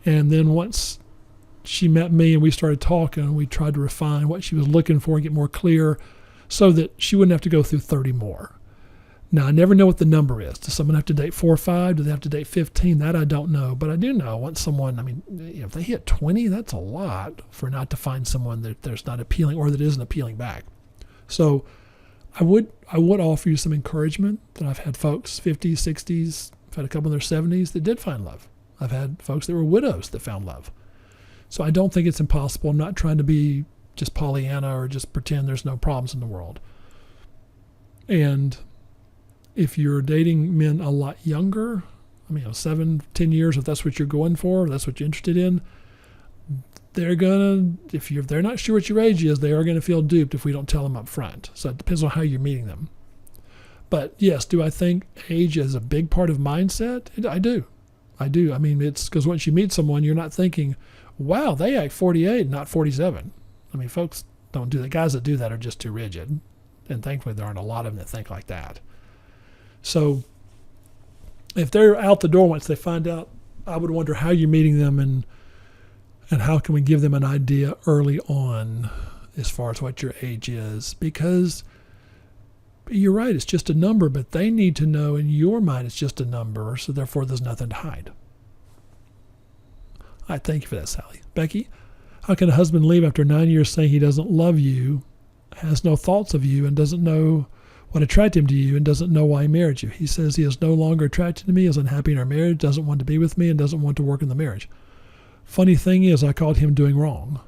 And then once she met me and we started talking, we tried to refine what she was looking for and get more clear so that she wouldn't have to go through 30 more. Now, I never know what the number is. Does someone have to date 4 or 5? Do they have to date 15? That I don't know. But I do know once someone, if they hit 20, that's a lot for not to find someone that there's not appealing or that isn't appealing back. So I would offer you some encouragement that I've had folks 50s, 60s, I've had a couple in their 70s that did find love. I've had folks that were widows that found love. So I don't think it's impossible. I'm not trying to be just Pollyanna or just pretend there's no problems in the world. And if you're dating men a lot younger, 7, 10 years, if that's what you're going for, if that's what you're interested in, if they're not sure what your age is, they are going to feel duped if we don't tell them up front. So it depends on how you're meeting them. But yes, do I think age is a big part of mindset? I do. It's because once you meet someone, you're not thinking, wow, they act 48, not 47. Folks don't do that. Guys that do that are just too rigid. And thankfully, there aren't a lot of them that think like that. So if they're out the door once they find out, I would wonder how you're meeting them and how can we give them an idea early on as far as what your age is. Because you're right, it's just a number, but they need to know in your mind it's just a number, so therefore there's nothing to hide. All right, thank you for that, Sally. Becky, how can a husband leave after 9 years saying he doesn't love you, has no thoughts of you, and doesn't know what attracted him to you and doesn't know why he married you? He says he is no longer attracted to me, is unhappy in our marriage, doesn't want to be with me, and doesn't want to work in the marriage. Funny thing is, I caught him doing wrong.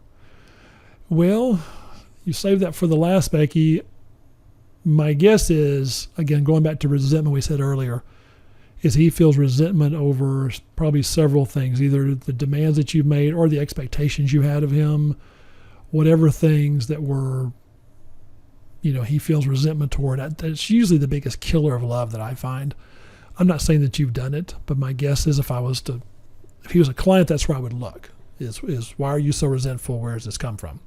Well, you saved that for the last, Becky. My guess is, again, going back to resentment we said earlier, is he feels resentment over probably several things, either the demands that you've made or the expectations you had of him, whatever things that were, he feels resentment toward. That's usually the biggest killer of love that I find. I'm not saying that you've done it, but my guess is if he was a client, that's where I would look, is why are you so resentful? Where does this come from?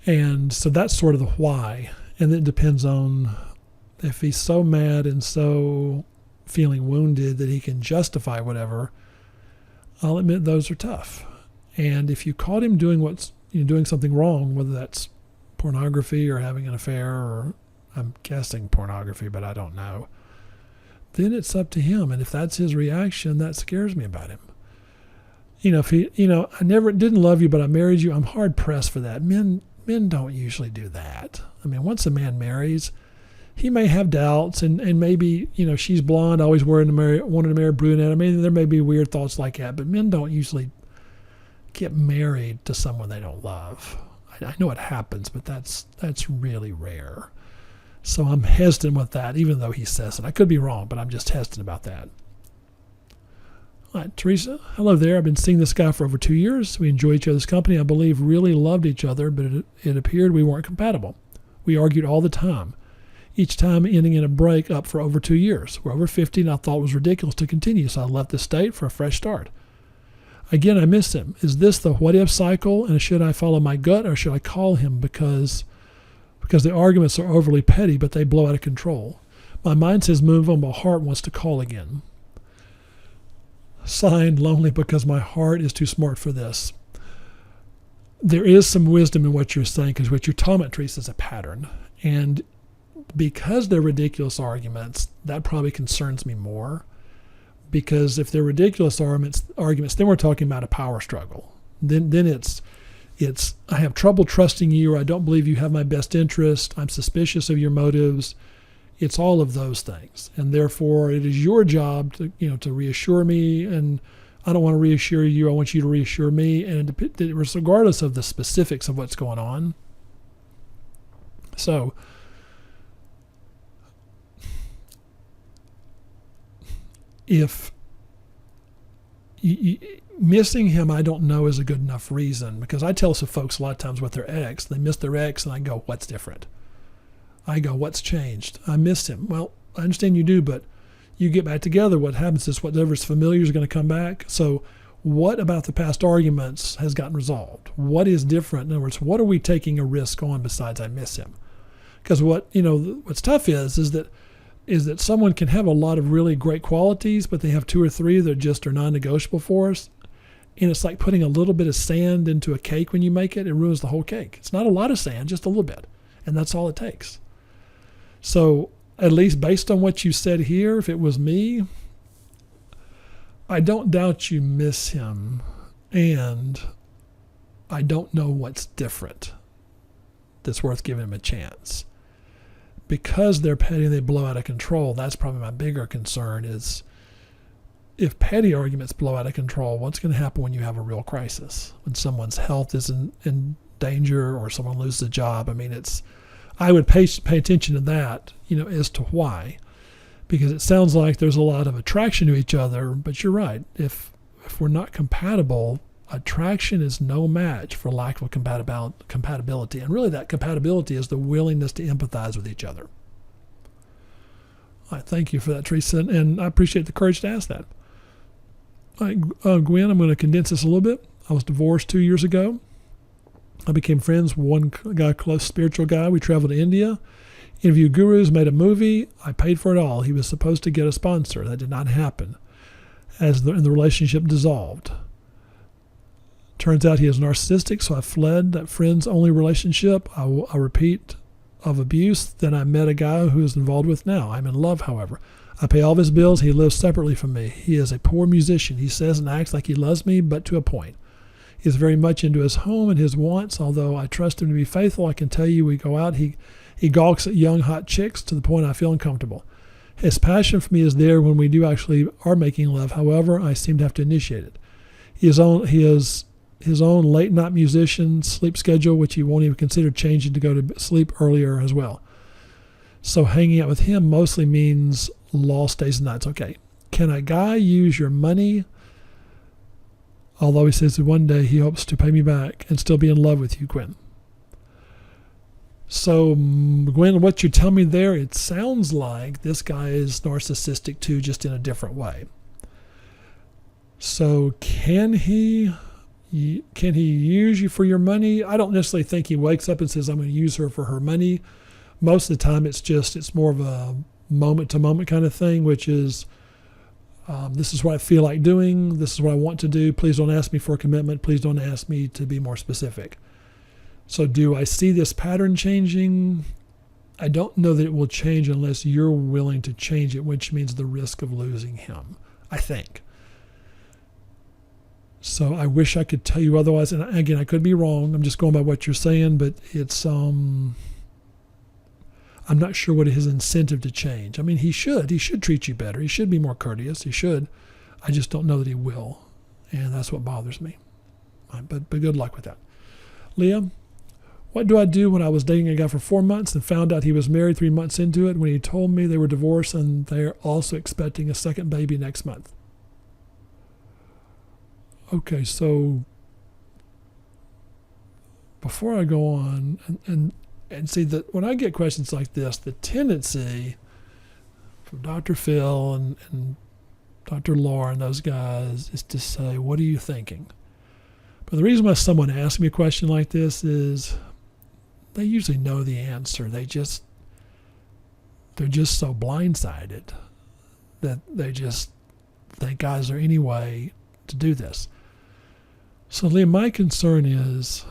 And so that's sort of the why. And it depends on if he's so mad and so feeling wounded that he can justify whatever. I'll admit those are tough. And if you caught him doing doing something wrong, whether that's pornography or having an affair, or I'm guessing pornography, but I don't know, then it's up to him. And if that's his reaction, that scares me about him. If he, I never didn't love you, but I married you, I'm hard pressed for that. Men don't usually do that. Once a man marries, he may have doubts and maybe, she's blonde, always wanted to marry a brunette. There may be weird thoughts like that, but men don't usually get married to someone they don't love. I know it happens, but that's really rare. So I'm hesitant with that, even though he says it. I could be wrong, but I'm just hesitant about that. All right, Teresa, hello there. I've been seeing this guy for over 2 years. We enjoy each other's company. I believe really loved each other, but it appeared we weren't compatible. We argued all the time. each time ending in a break-up for over 2 years. We're over 50 and I thought it was ridiculous to continue, so I left the state for a fresh start. Again, I miss him. Is this the what-if cycle, and should I follow my gut or should I call him because the arguments are overly petty but they blow out of control? My mind says move on, my heart wants to call again. Signed, lonely because my heart is too smart for this. There is some wisdom in what you're saying, because what you're talking about, Teresa, is a pattern. And because they're ridiculous arguments, that probably concerns me more. Because if they're ridiculous arguments, then we're talking about a power struggle. Then it's I have trouble trusting you, or I don't believe you have my best interest. I'm suspicious of your motives. It's all of those things, and therefore it is your job to reassure me, and I don't want to reassure you. I want you to reassure me, and regardless of the specifics of what's going on. So, if missing him, I don't know, is a good enough reason, because I tell some folks a lot of times with their ex, they miss their ex, and I go, what's different? I go, what's changed? I missed him. Well, I understand you do, but you get back together. What happens is whatever's familiar is going to come back. So what about the past arguments has gotten resolved? What is different? In other words, what are we taking a risk on besides I miss him? Because what's tough is that someone can have a lot of really great qualities, but they have 2 or 3 that just are non-negotiable for us. And it's like putting a little bit of sand into a cake when you make it. It ruins the whole cake. It's not a lot of sand, just a little bit. And that's all it takes. So at least based on what you said here, if it was me, I don't doubt you miss him, and I don't know what's different that's worth giving him a chance. Because they're petty and they blow out of control, that's probably my bigger concern is if petty arguments blow out of control, what's going to happen when you have a real crisis? When someone's health is in danger or someone loses a job? I mean, I would pay attention to that, as to why, because it sounds like there's a lot of attraction to each other. But you're right. If we're not compatible, attraction is no match for lack of compatibility. And really, that compatibility is the willingness to empathize with each other. All right, thank you for that, Teresa, and I appreciate the courage to ask that. All right, Gwen, I'm going to condense this a little bit. I was divorced 2 years ago. I became friends with one guy, close spiritual guy. We traveled to India, interviewed gurus, made a movie. I paid for it all. He was supposed to get a sponsor. That did not happen, and the relationship dissolved. Turns out he is narcissistic, so I fled that friends-only relationship. I repeat, of abuse. Then I met a guy who is involved with now. I'm in love, however. I pay all of his bills. He lives separately from me. He is a poor musician. He says and acts like he loves me, but to a point. He is very much into his home and his wants. Although I trust him to be faithful, I can tell you we go out. He gawks at young, hot chicks to the point I feel uncomfortable. His passion for me is there when we do actually are making love. However, I seem to have to initiate it. He has his own late-night musician sleep schedule, which he won't even consider changing to go to sleep earlier as well. So hanging out with him mostly means lost days and nights. Okay, can a guy use your money? Although he says that one day he hopes to pay me back and still be in love with you, Gwen. So, Gwen, what you tell me there, it sounds like this guy is narcissistic too, just in a different way. So can he use you for your money? I don't necessarily think he wakes up and says, I'm going to use her for her money. Most of the time it's more of a moment-to-moment kind of thing, which is, this is what I feel like doing. This is what I want to do. Please don't ask me for a commitment. Please don't ask me to be more specific. So do I see this pattern changing? I don't know that it will change unless you're willing to change it, which means the risk of losing him, I think. So I wish I could tell you otherwise. And again, I could be wrong. I'm just going by what you're saying, but it's, I'm not sure what his incentive to change. I mean, he should treat you better. He should be more courteous. He should. I just don't know that he will. And that's what bothers me. But good luck with that. Leah, what do I do when I was dating a guy for 4 months and found out he was married 3 months into it when he told me they were divorced and they're also expecting a second baby next month? Okay, so before I go on, and And see that when I get questions like this, the tendency from Dr. Phil and Dr. Laura and those guys is to say, what are you thinking? But the reason why someone asks me a question like this is they usually know the answer. They're just so blindsided that they just think, God, is there any way to do this? So Liam, my concern is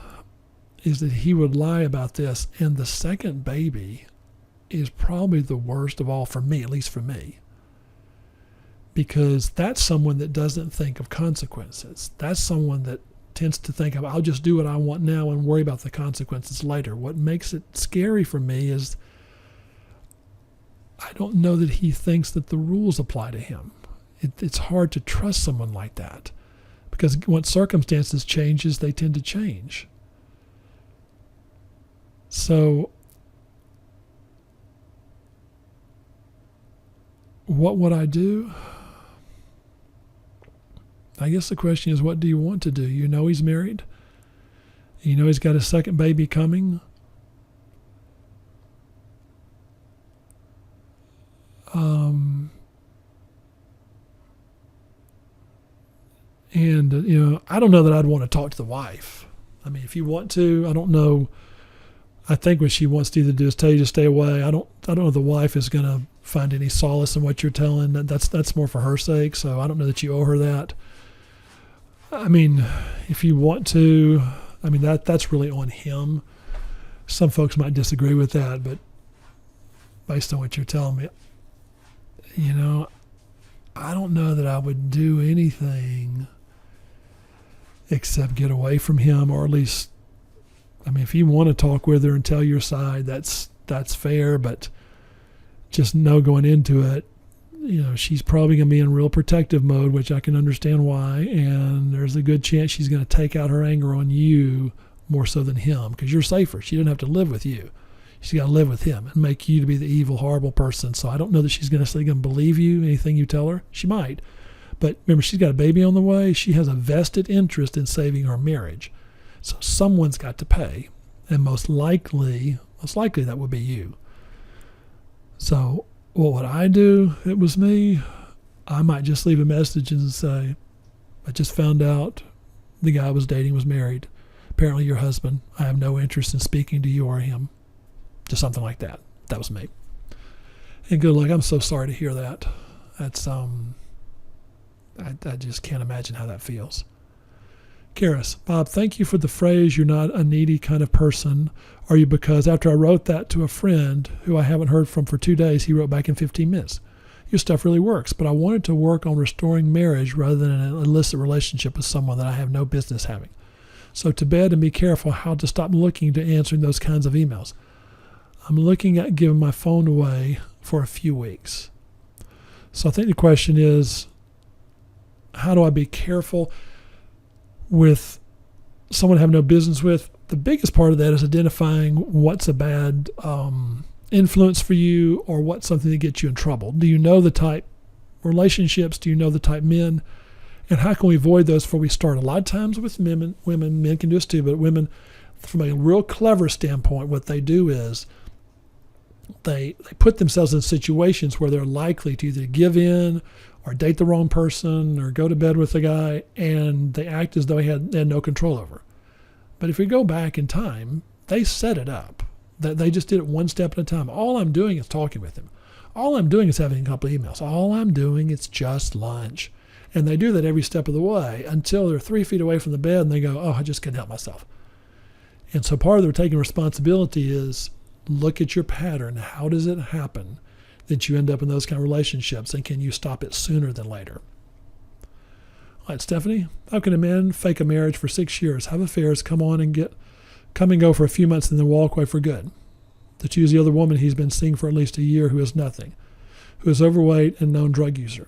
that he would lie about this, and the second baby is probably the worst of all for me, at least for me. Because that's someone that doesn't think of consequences. That's someone that tends to think of, I'll just do what I want now and worry about the consequences later. What makes it scary for me is I don't know that he thinks that the rules apply to him. It's hard to trust someone like that because once circumstances changes, they tend to change. So what would I do? I guess the question is, what do you want to do? You know he's married. You know he's got a second baby coming. I don't know that I'd want to talk to the wife. I mean, if you want to, I don't know. I think what she wants to either do is tell you to stay away. I don't know if the wife is going to find any solace in what you're telling. That's more for her sake. So I don't know that you owe her that. I mean, if you want to, I mean, that's really on him. Some folks might disagree with that, but based on what you're telling me, I don't know that I would do anything except get away from him, or at least, I mean, if you want to talk with her and tell your side, that's fair, but just know going into it, she's probably going to be in real protective mode, which I can understand why, and there's a good chance she's going to take out her anger on you more so than him, because you're safer. She doesn't have to live with you. She's got to live with him and make you to be the evil, horrible person. So I don't know that she's going to believe you, anything you tell her. She might. But remember, she's got a baby on the way. She has a vested interest in saving her marriage. So someone's got to pay. And most likely that would be you. So what would I do if it was me? I might just leave a message and say, I just found out the guy I was dating was married. Apparently your husband. I have no interest in speaking to you or him. Just something like that. That was me. And good luck. I'm so sorry to hear that. That's I just can't imagine how that feels. Karis, Bob, thank you for the phrase, you're not a needy kind of person. Are you? Because after I wrote that to a friend who I haven't heard from for 2 days, he wrote back in 15 minutes. Your stuff really works, but I wanted to work on restoring marriage rather than an illicit relationship with someone that I have no business having. So to bed and be careful how to stop looking to answering those kinds of emails. I'm looking at giving my phone away for a few weeks. So I think the question is, how do I be careful with someone I have no business with? The biggest part of that is identifying what's a bad influence for you or what's something that gets you in trouble. Do you know the type relationships? Do you know the type men? And how can we avoid those before we start? A lot of times with men can do this too, but women, from a real clever standpoint, what they do is they put themselves in situations where they're likely to either give in or date the wrong person or go to bed with a guy, and they act as though they had no control over. But if we go back in time, they set it up. They just did it one step at a time. All I'm doing is talking with him. All I'm doing is having a couple of emails. All I'm doing is just lunch. And they do that every step of the way until they're 3 feet away from the bed and they go, oh, I just couldn't help myself. And so part of their taking responsibility is look at your pattern. How does it happen that you end up in those kind of relationships, and can you stop it sooner than later? All right, Stephanie, how can a man fake a marriage for 6 years, have affairs, come and go for a few months, and then walk away for good, to choose the other woman he's been seeing for at least a year who is nothing, who is overweight and known drug user?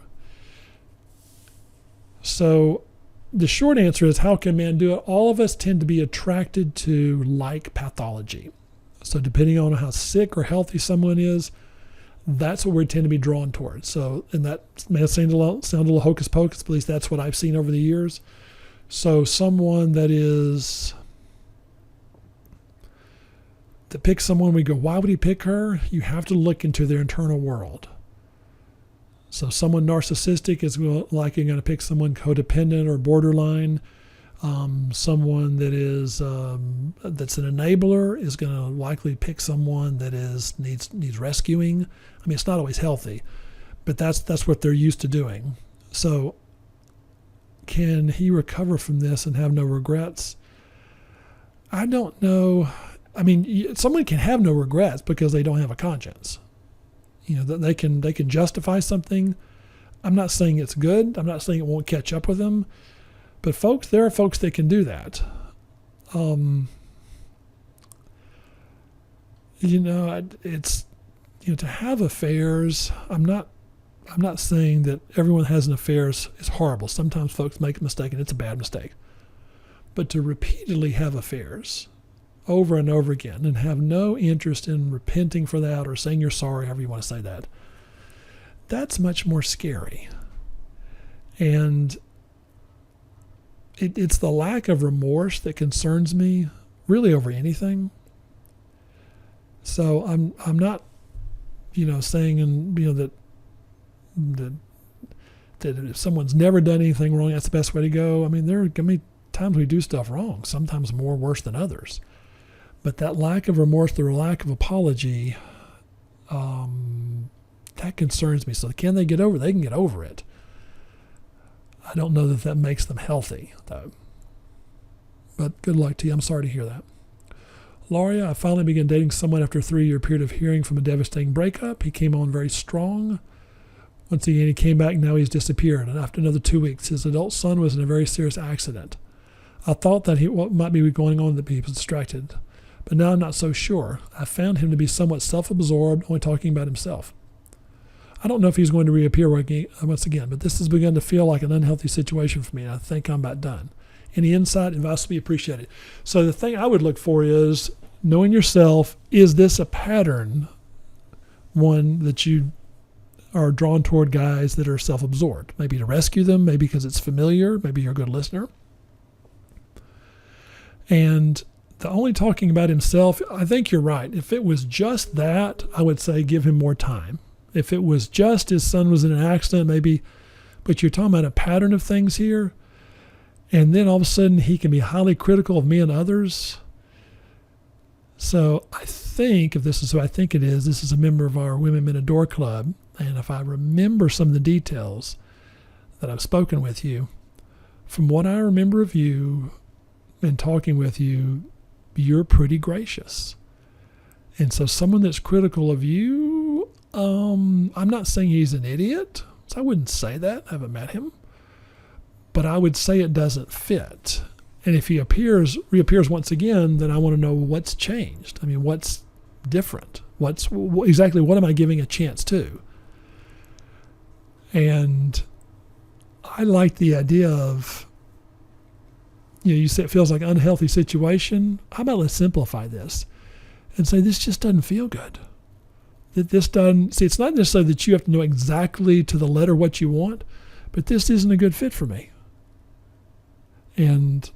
So the short answer is, how can a man do it? All of us tend to be attracted to like pathology. So depending on how sick or healthy someone is, that's what we tend to be drawn towards. So, and that may sound a little hocus pocus, but at least that's what I've seen over the years. So someone that that picks someone, we go, why would he pick her? You have to look into their internal world. So someone narcissistic is likely going to pick someone codependent or borderline. Someone that is that's an enabler is going to likely pick someone that needs rescuing. I mean, it's not always healthy, but that's what they're used to doing. So can he recover from this and have no regrets? I don't know. I mean, someone can have no regrets because they don't have a conscience. They can justify something. I'm not saying it's good. I'm not saying it won't catch up with them. But folks, there are folks that can do that. It's to have affairs. I'm not saying that everyone has an affair is horrible. Sometimes folks make a mistake and it's a bad mistake. But to repeatedly have affairs over and over again and have no interest in repenting for that or saying you're sorry, however you want to say that, that's much more scary. And it's the lack of remorse that concerns me really over anything. So I'm not, saying that if someone's never done anything wrong, that's the best way to go. I mean, there are going to be times we do stuff wrong, sometimes more worse than others. But that lack of remorse, the lack of apology, that concerns me. So can they get over it? They can get over it. I don't know that makes them healthy, though. But good luck to you. I'm sorry to hear that. Lauria, I finally began dating someone after a 3-year period of hearing from a devastating breakup. He came on very strong. Once again, he came back. Now he's disappeared. And after another 2 weeks, his adult son was in a very serious accident. I thought that what might be going on that he was distracted. But now I'm not so sure. I found him to be somewhat self-absorbed, only talking about himself. I don't know if he's going to reappear once again, but this has begun to feel like an unhealthy situation for me, and I think I'm about done. Any insight and advice would be appreciated. So the thing I would look for is knowing yourself. Is this a pattern, one that you are drawn toward guys that are self-absorbed? Maybe to rescue them, maybe because it's familiar, maybe you're a good listener. And the only talking about himself, I think you're right. If it was just that, I would say give him more time. If it was just his son was in an accident, maybe, but you're talking about a pattern of things here, and then all of a sudden he can be highly critical of me and others. So I think, if this is who I think it is, this is a member of our Women Men Adore Club, and if I remember some of the details that I've spoken with you, from what I remember of you and talking with you, you're pretty gracious. And so someone that's critical of you, I'm not saying he's an idiot. So I wouldn't say that. I haven't met him. But I would say it doesn't fit. And if he reappears once again, then I want to know what's changed. I mean, what's different? Exactly what am I giving a chance to? And I like the idea of, you say it feels like an unhealthy situation. How about let's simplify this and say this just doesn't feel good. It's not necessarily that you have to know exactly to the letter what you want, but this isn't a good fit for me. And,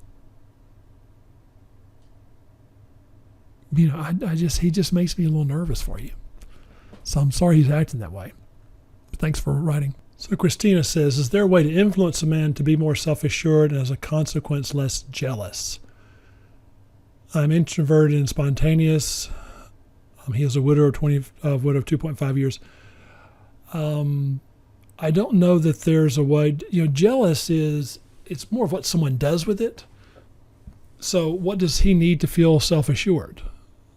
he just makes me a little nervous for you. So I'm sorry he's acting that way. But thanks for writing. So Christina says, is there a way to influence a man to be more self-assured and as a consequence less jealous? I'm introverted and spontaneous. He is a widow of 2.5 years. I don't know that there's a way. Jealous it's more of what someone does with it. So what does he need to feel self-assured?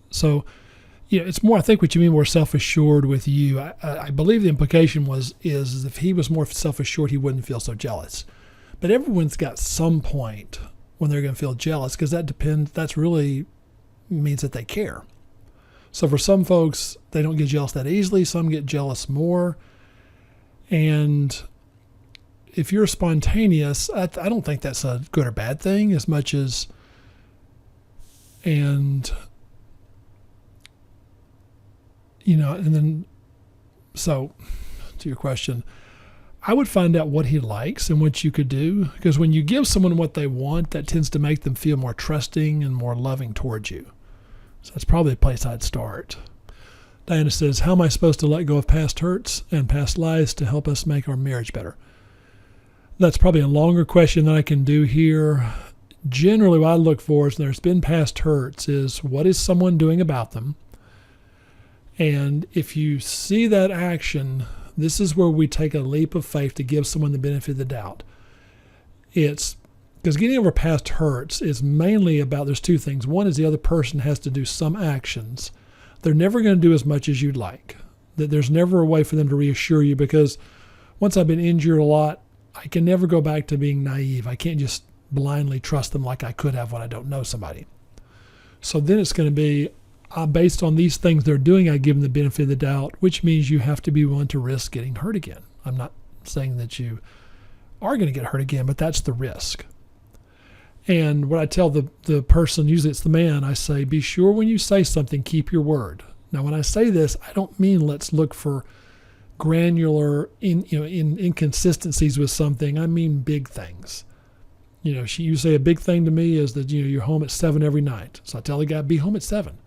So, it's more, I think what you mean more self-assured with you. I believe the implication is if he was more self-assured, he wouldn't feel so jealous. But everyone's got some point when they're going to feel jealous, because that's really means that they care. So for some folks, they don't get jealous that easily. Some get jealous more. And if you're spontaneous, I don't think that's a good or bad thing as much as, and then, so to your question, I would find out what he likes and what you could do, because when you give someone what they want, that tends to make them feel more trusting and more loving towards you. So that's probably the place I'd start. Diana says, how am I supposed to let go of past hurts and past lies to help us make our marriage better? That's probably a longer question than I can do here. Generally, what I look for is there's been past hurts is what is someone doing about them? And if you see that action, this is where we take a leap of faith to give someone the benefit of the doubt. It's because getting over past hurts is mainly about, there's two things. One is the other person has to do some actions. They're never going to do as much as you'd like. That there's never a way for them to reassure you, because once I've been injured a lot, I can never go back to being naive. I can't just blindly trust them like I could have when I don't know somebody. So then it's going to be, based on these things they're doing, I give them the benefit of the doubt, which means you have to be willing to risk getting hurt again. I'm not saying that you are going to get hurt again, but that's the risk. And what I tell the person, usually it's the man, I say, be sure when you say something, keep your word. Now, when I say this, I don't mean let's look for granular inconsistencies with something. I mean big things. You say a big thing to me is that you're home at 7 every night. So I tell the guy, be home at 7.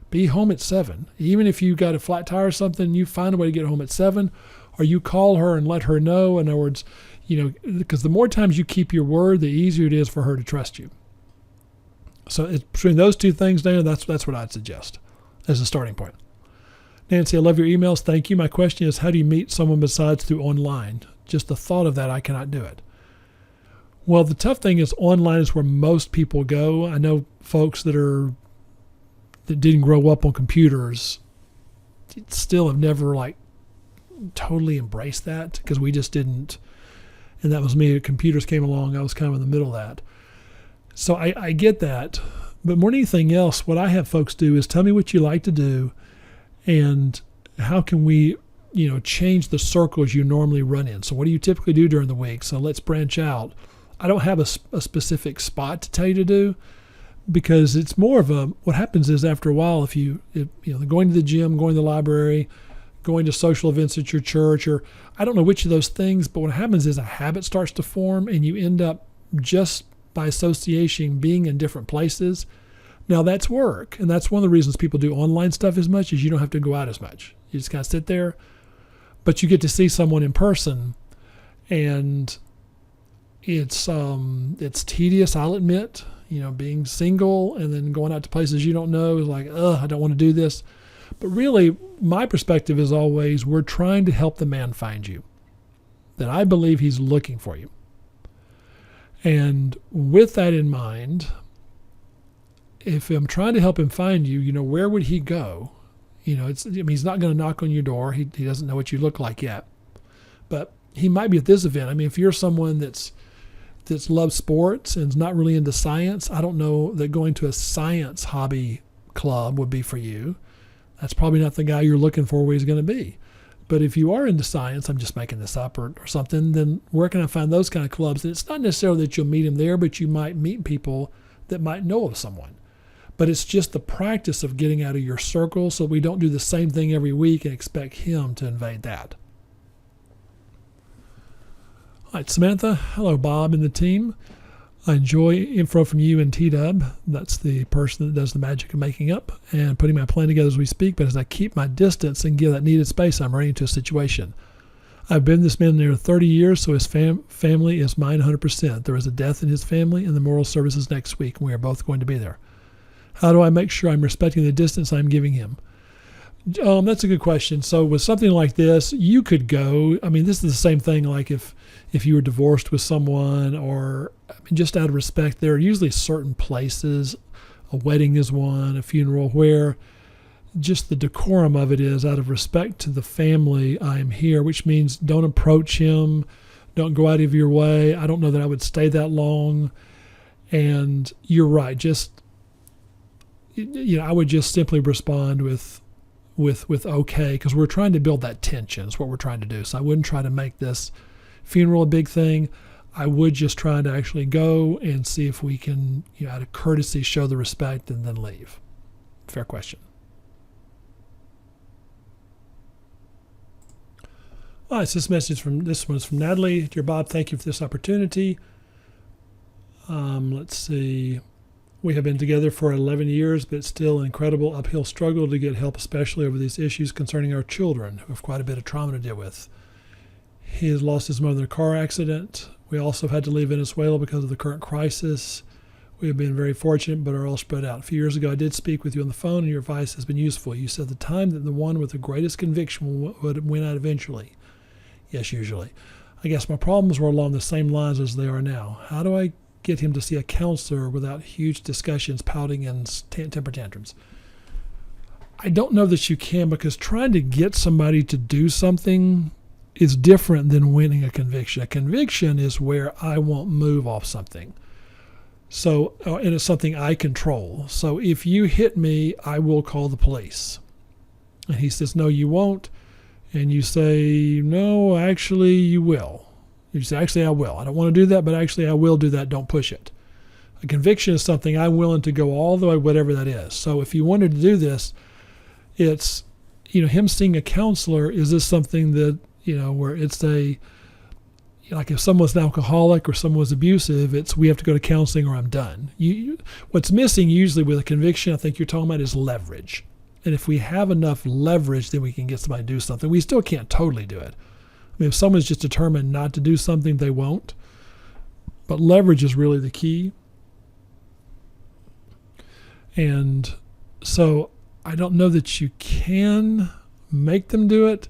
Be home at 7. Even if you got a flat tire or something, you find a way to get home at 7, or you call her and let her know. In other words, because the more times you keep your word, the easier it is for her to trust you. So it's between those two things, Dana, that's what I'd suggest as a starting point. Nancy, I love your emails. Thank you. My question is, how do you meet someone besides through online? Just the thought of that, I cannot do it. Well, the tough thing is online is where most people go. I know folks that didn't grow up on computers still have never totally embraced that, because we just didn't. And that was me. Computers came along. I was kind of in the middle of that. So I get that. But more than anything else, what I have folks do is tell me what you like to do and how can we, change the circles you normally run in. So what do you typically do during the week? So let's branch out. I don't have a specific spot to tell you to do, because it's more of what happens is after a while, if going to the gym, going to the library, going to social events at your church, or I don't know which of those things, but what happens is a habit starts to form and you end up just by association being in different places. Now that's work. And that's one of the reasons people do online stuff as much, is you don't have to go out as much. You just kind of sit there, but you get to see someone in person, and it's tedious, I'll admit, being single and then going out to places you don't know is like, I don't want to do this. But really, my perspective is always, we're trying to help the man find you, that I believe he's looking for you. And with that in mind, if I'm trying to help him find you, where would he go? He's not going to knock on your door. He doesn't know what you look like yet. But he might be at this event. If you're someone that's loves sports and is not really into science, I don't know that going to a science hobby club would be for you. That's probably not the guy you're looking for where he's going to be. But if you are into science, I'm just making this up or something, then where can I find those kind of clubs? And it's not necessarily that you'll meet him there, but you might meet people that might know of someone. But it's just the practice of getting out of your circle so we don't do the same thing every week and expect him to invade that. All right, Samantha. Hello, Bob and the team. I enjoy info from you and T-Dub. That's the person that does the magic of making up and putting my plan together as we speak. But as I keep my distance and give that needed space, I'm running into a situation. I've been this man near 30 years, so his family is mine 100%. There is a death in his family, and the memorial service is next week, and we are both going to be there. How do I make sure I'm respecting the distance I'm giving him? That's a good question. So with something like this, you could go. This is the same thing like if you were divorced with someone, or just out of respect, there are usually certain places, a wedding is one, a funeral, where just the decorum of it is out of respect to the family, I am here, which means don't approach him, don't go out of your way. I don't know that I would stay that long. And you're right, I would just simply respond with okay, because we're trying to build that tension. Is what we're trying to do. So I wouldn't try to make this funeral a big thing. I would just try to actually go and see if we can, out of courtesy, show the respect and then leave. Fair question. All right, so this one's from Natalie. Dear Bob, thank you for this opportunity. Let's see. We have been together for 11 years, but still an incredible uphill struggle to get help, especially over these issues concerning our children, who have quite a bit of trauma to deal with. He has lost his mother in a car accident. We also had to leave Venezuela because of the current crisis. We have been very fortunate, but are all spread out. A few years ago, I did speak with you on the phone, and your advice has been useful. You said the time that the one with the greatest conviction would win out eventually. Yes, usually. I guess my problems were along the same lines as they are now. How do I get him to see a counselor without huge discussions, pouting, and temper tantrums? I don't know that you can, because trying to get somebody to do something is different than winning a conviction. A conviction is where I won't move off something. So, and it's something I control. So if you hit me, I will call the police. And he says, no, you won't. And you say, no, actually you will. You say, actually I will. I don't want to do that, but actually I will do that. Don't push it. A conviction is something I'm willing to go all the way, whatever that is. So if you wanted to do this, it's, him seeing a counselor, is this something that, where it's like if someone's an alcoholic or someone's abusive, it's we have to go to counseling or I'm done. What's missing usually with a conviction, I think you're talking about, is leverage. And if we have enough leverage, then we can get somebody to do something. We still can't totally do it. I mean, if someone's just determined not to do something, they won't. But leverage is really the key. And so I don't know that you can make them do it.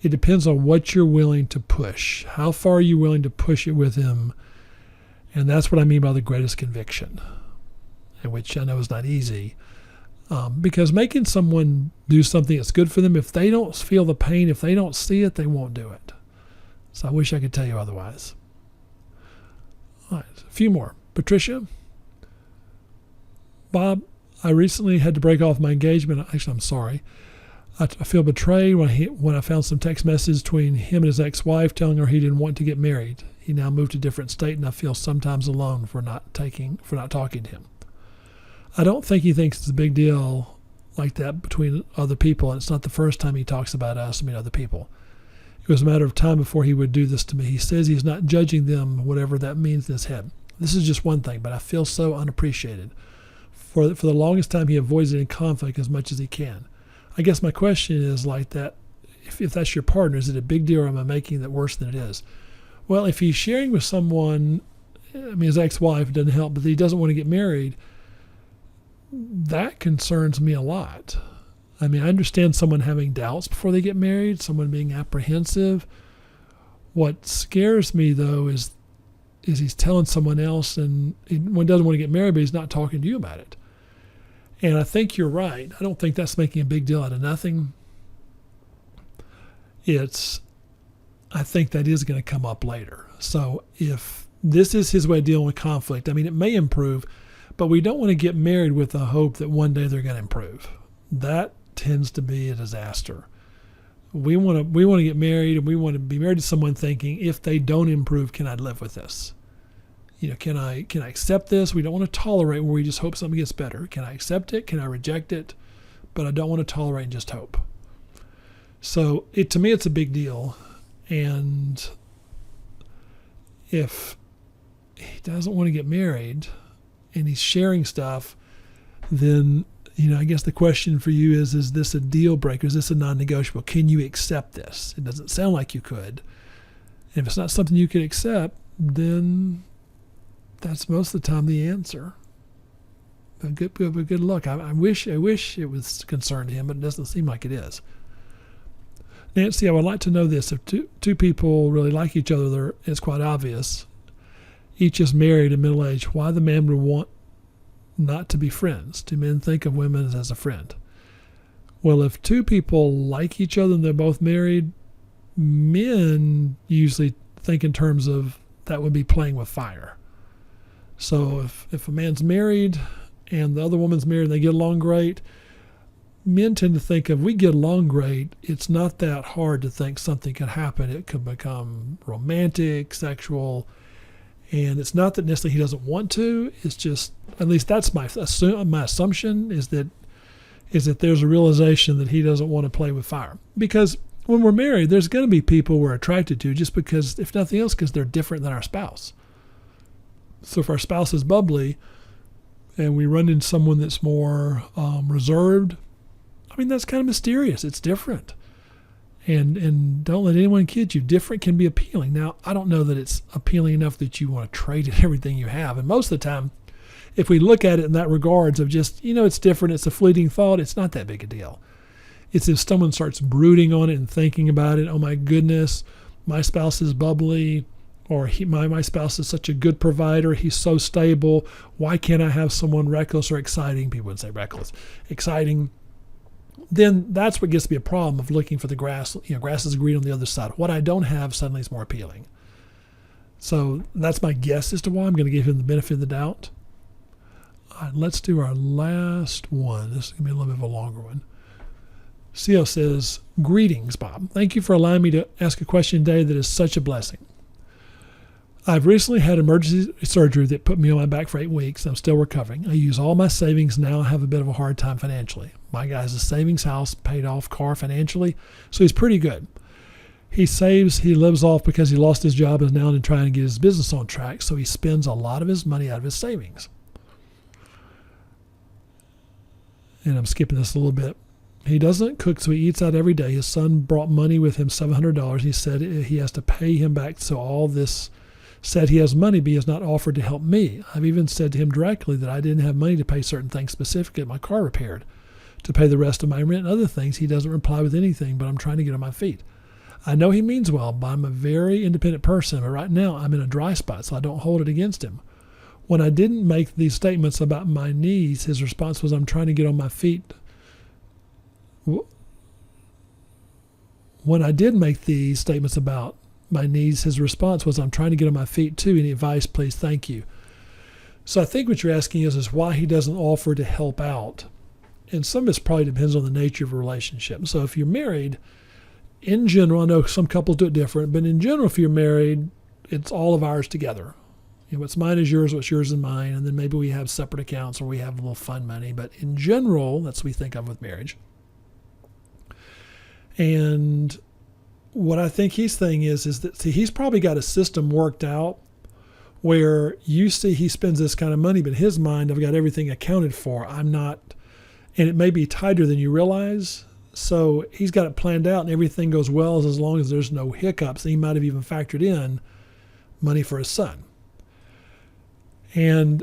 It depends on what you're willing to push. How far are you willing to push it with him? And that's what I mean by the greatest conviction, and which I know is not easy. Because making someone do something that's good for them, if they don't feel the pain, if they don't see it, they won't do it. So I wish I could tell you otherwise. All right, a few more. Patricia. Bob, I recently had to break off my engagement. Actually, I'm sorry. I feel betrayed when I found some text messages between him and his ex-wife telling her he didn't want to get married. He now moved to a different state, and I feel sometimes alone for not talking to him. I don't think he thinks it's a big deal like that between other people, and it's not the first time he talks about us, other people. It was a matter of time before he would do this to me. He says he's not judging them, whatever that means in his head. This is just one thing, but I feel so unappreciated. For the longest time, he avoids any conflict as much as he can. I guess my question is like that, if that's your partner, is it a big deal, or am I making that worse than it is? Well, if he's sharing with someone, his ex-wife doesn't help, but he doesn't want to get married, that concerns me a lot. I understand someone having doubts before they get married, someone being apprehensive. What scares me, though, is he's telling someone else, and one doesn't want to get married, but he's not talking to you about it. And I think you're right. I don't think that's making a big deal out of nothing. I think that is going to come up later. So if this is his way of dealing with conflict, it may improve, but we don't want to get married with the hope that one day they're going to improve. That tends to be a disaster. We want to get married, and we want to be married to someone thinking, if they don't improve, can I live with this? Can I accept this? We don't want to tolerate where we just hope something gets better. Can I accept it? Can I reject it? But I don't want to tolerate and just hope. So to me, it's a big deal. And if he doesn't want to get married and he's sharing stuff, then, I guess the question for you is this a deal breaker? Is this a non-negotiable? Can you accept this? It doesn't sound like you could. And if it's not something you could accept, then that's most of the time the answer. But good luck. I wish it was concerned to him, but it doesn't seem like it is. Nancy, I would like to know this. If two people really like each other, it's quite obvious. Each is married and middle-aged. Why the man would want not to be friends? Do men think of women as a friend? Well, if two people like each other and they're both married, men usually think in terms of that would be playing with fire. So if a man's married and the other woman's married and they get along great, men tend to think if we get along great, it's not that hard to think something could happen. It could become romantic, sexual, and it's not that necessarily he doesn't want to. It's just, at least that's my assumption, is that there's a realization that he doesn't want to play with fire. Because when we're married, there's going to be people we're attracted to just because, if nothing else, because they're different than our spouse. So if our spouse is bubbly and we run into someone that's more reserved, I mean, that's kind of mysterious. It's different. And don't let anyone kid you. Different can be appealing. Now, I don't know that it's appealing enough that you want to trade in everything you have. And most of the time, if we look at it in that regards of just, it's different, it's a fleeting thought, it's not that big a deal. It's if someone starts brooding on it and thinking about it, oh my goodness, my spouse is bubbly, or my spouse is such a good provider, he's so stable, why can't I have someone reckless or exciting? People would say reckless, exciting. Then that's what gets to be a problem of looking for the grass. Grass is green on the other side. What I don't have suddenly is more appealing. So that's my guess as to why. I'm going to give him the benefit of the doubt. Let's do our last one. This is going to be a little bit of a longer one. CO says, greetings, Bob. Thank you for allowing me to ask a question today that is such a blessing. I've recently had emergency surgery that put me on my back for 8 weeks. I'm still recovering. I use all my savings now. I have a bit of a hard time financially. My guy has a savings house, paid off car financially, so he's pretty good. He saves, he lives off because he lost his job and is now trying to get his business on track, so he spends a lot of his money out of his savings. And I'm skipping this a little bit. He doesn't cook, so he eats out every day. His son brought money with him, $700. He said he has to pay him back, so all this said he has money, but he has not offered to help me. I've even said to him directly that I didn't have money to pay certain things, specifically my car repaired, to pay the rest of my rent and other things. He doesn't reply with anything, but I'm trying to get on my feet. I know he means well, but I'm a very independent person, but right now I'm in a dry spot, so I don't hold it against him. When I didn't make these statements about my needs, his response was, I'm trying to get on my feet. When I did make these statements about my needs, his response was, I'm trying to get on my feet too. Any advice, please? Thank you. So I think what you're asking is why he doesn't offer to help out. And some of this probably depends on the nature of a relationship. So if you're married, in general, I know some couples do it different, but in general, if you're married, it's all of ours together. What's mine is yours, what's yours is mine, and then maybe we have separate accounts or we have a little fun money. But in general, that's what we think of with marriage. And what I think he's saying is that, see, he's probably got a system worked out where you see he spends this kind of money, but in his mind, I've got everything accounted for. I'm not, and it may be tighter than you realize. So he's got it planned out and everything goes well as long as there's no hiccups. And he might have even factored in money for his son. And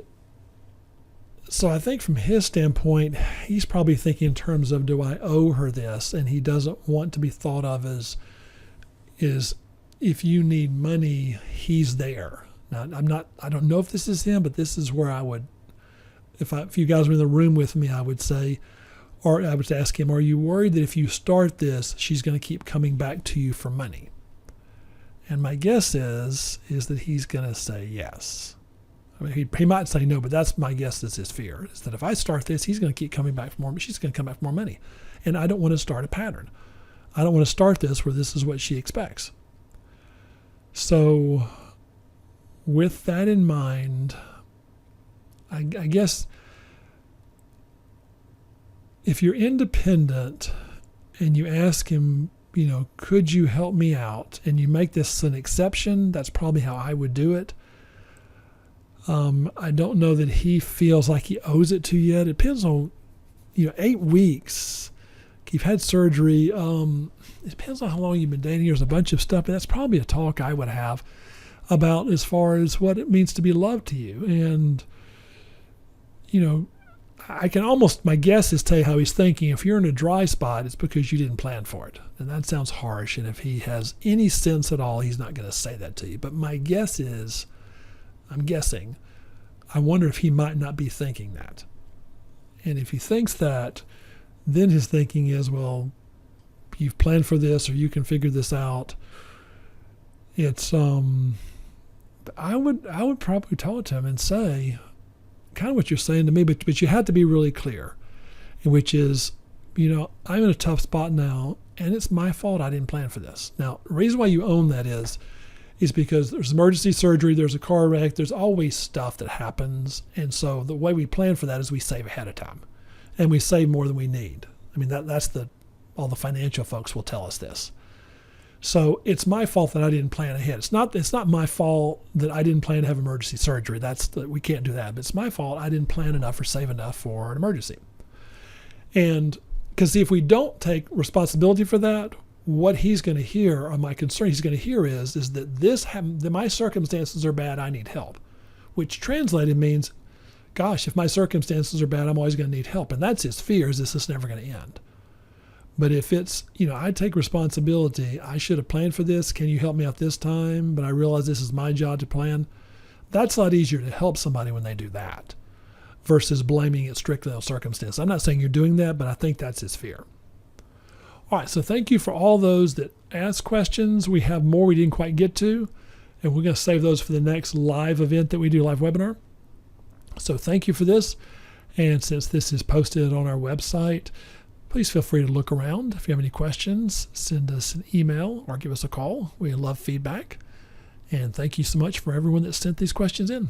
so I think from his standpoint, he's probably thinking in terms of, do I owe her this? And he doesn't want to be thought of as, if you need money, he's there. Now, I don't know if this is him, but this is where I would, if you guys were in the room with me, I would say, or I would ask him, are you worried that if you start this, she's going to keep coming back to you for money? And my guess is that he's going to say yes. I mean, he might say no, but that's my guess is his fear, is that if I start this, he's going to keep coming back for more, she's going to come back for more money. And I don't want to start a pattern. I don't want to start this where this is what she expects. So with that in mind, I guess if you're independent and you ask him, could you help me out? And you make this an exception, that's probably how I would do it. I don't know that he feels like he owes it to you yet. It depends on, 8 weeks. You've had surgery. It depends on how long you've been dating. There's a bunch of stuff, and that's probably a talk I would have about as far as what it means to be loved to you. And, I can almost, my guess is tell you how he's thinking. If you're in a dry spot, it's because you didn't plan for it. And that sounds harsh. And if he has any sense at all, he's not going to say that to you. But my guess is, I wonder if he might not be thinking that. And if he thinks that, then his thinking is, well, you've planned for this or you can figure this out. It's, I would probably talk to him and say, kind of what you're saying to me, but you have to be really clear, which is, I'm in a tough spot now and it's my fault I didn't plan for this. Now, the reason why you own that is because there's emergency surgery, there's a car wreck, there's always stuff that happens. And so the way we plan for that is we save ahead of time and we save more than we need. I mean, that's all the financial folks will tell us this. So it's my fault that I didn't plan ahead. It's not my fault that I didn't plan to have emergency surgery. We can't do that. But it's my fault I didn't plan enough or save enough for an emergency. And because if we don't take responsibility for that, what he's going to hear, or my concern he's going to hear is that my circumstances are bad, I need help. Which translated means, gosh, if my circumstances are bad, I'm always going to need help. And that's his fear, is this is never going to end. But if it's, I take responsibility, I should have planned for this, can you help me out this time? But I realize this is my job to plan. That's a lot easier to help somebody when they do that versus blaming it strictly on circumstances. I'm not saying you're doing that, but I think that's his fear. All right, so thank you for all those that asked questions. We have more we didn't quite get to, and we're going to save those for the next live event that we do, live webinar. So thank you for this. And since this is posted on our website, please feel free to look around. If you have any questions, send us an email or give us a call. We love feedback. And thank you so much for everyone that sent these questions in.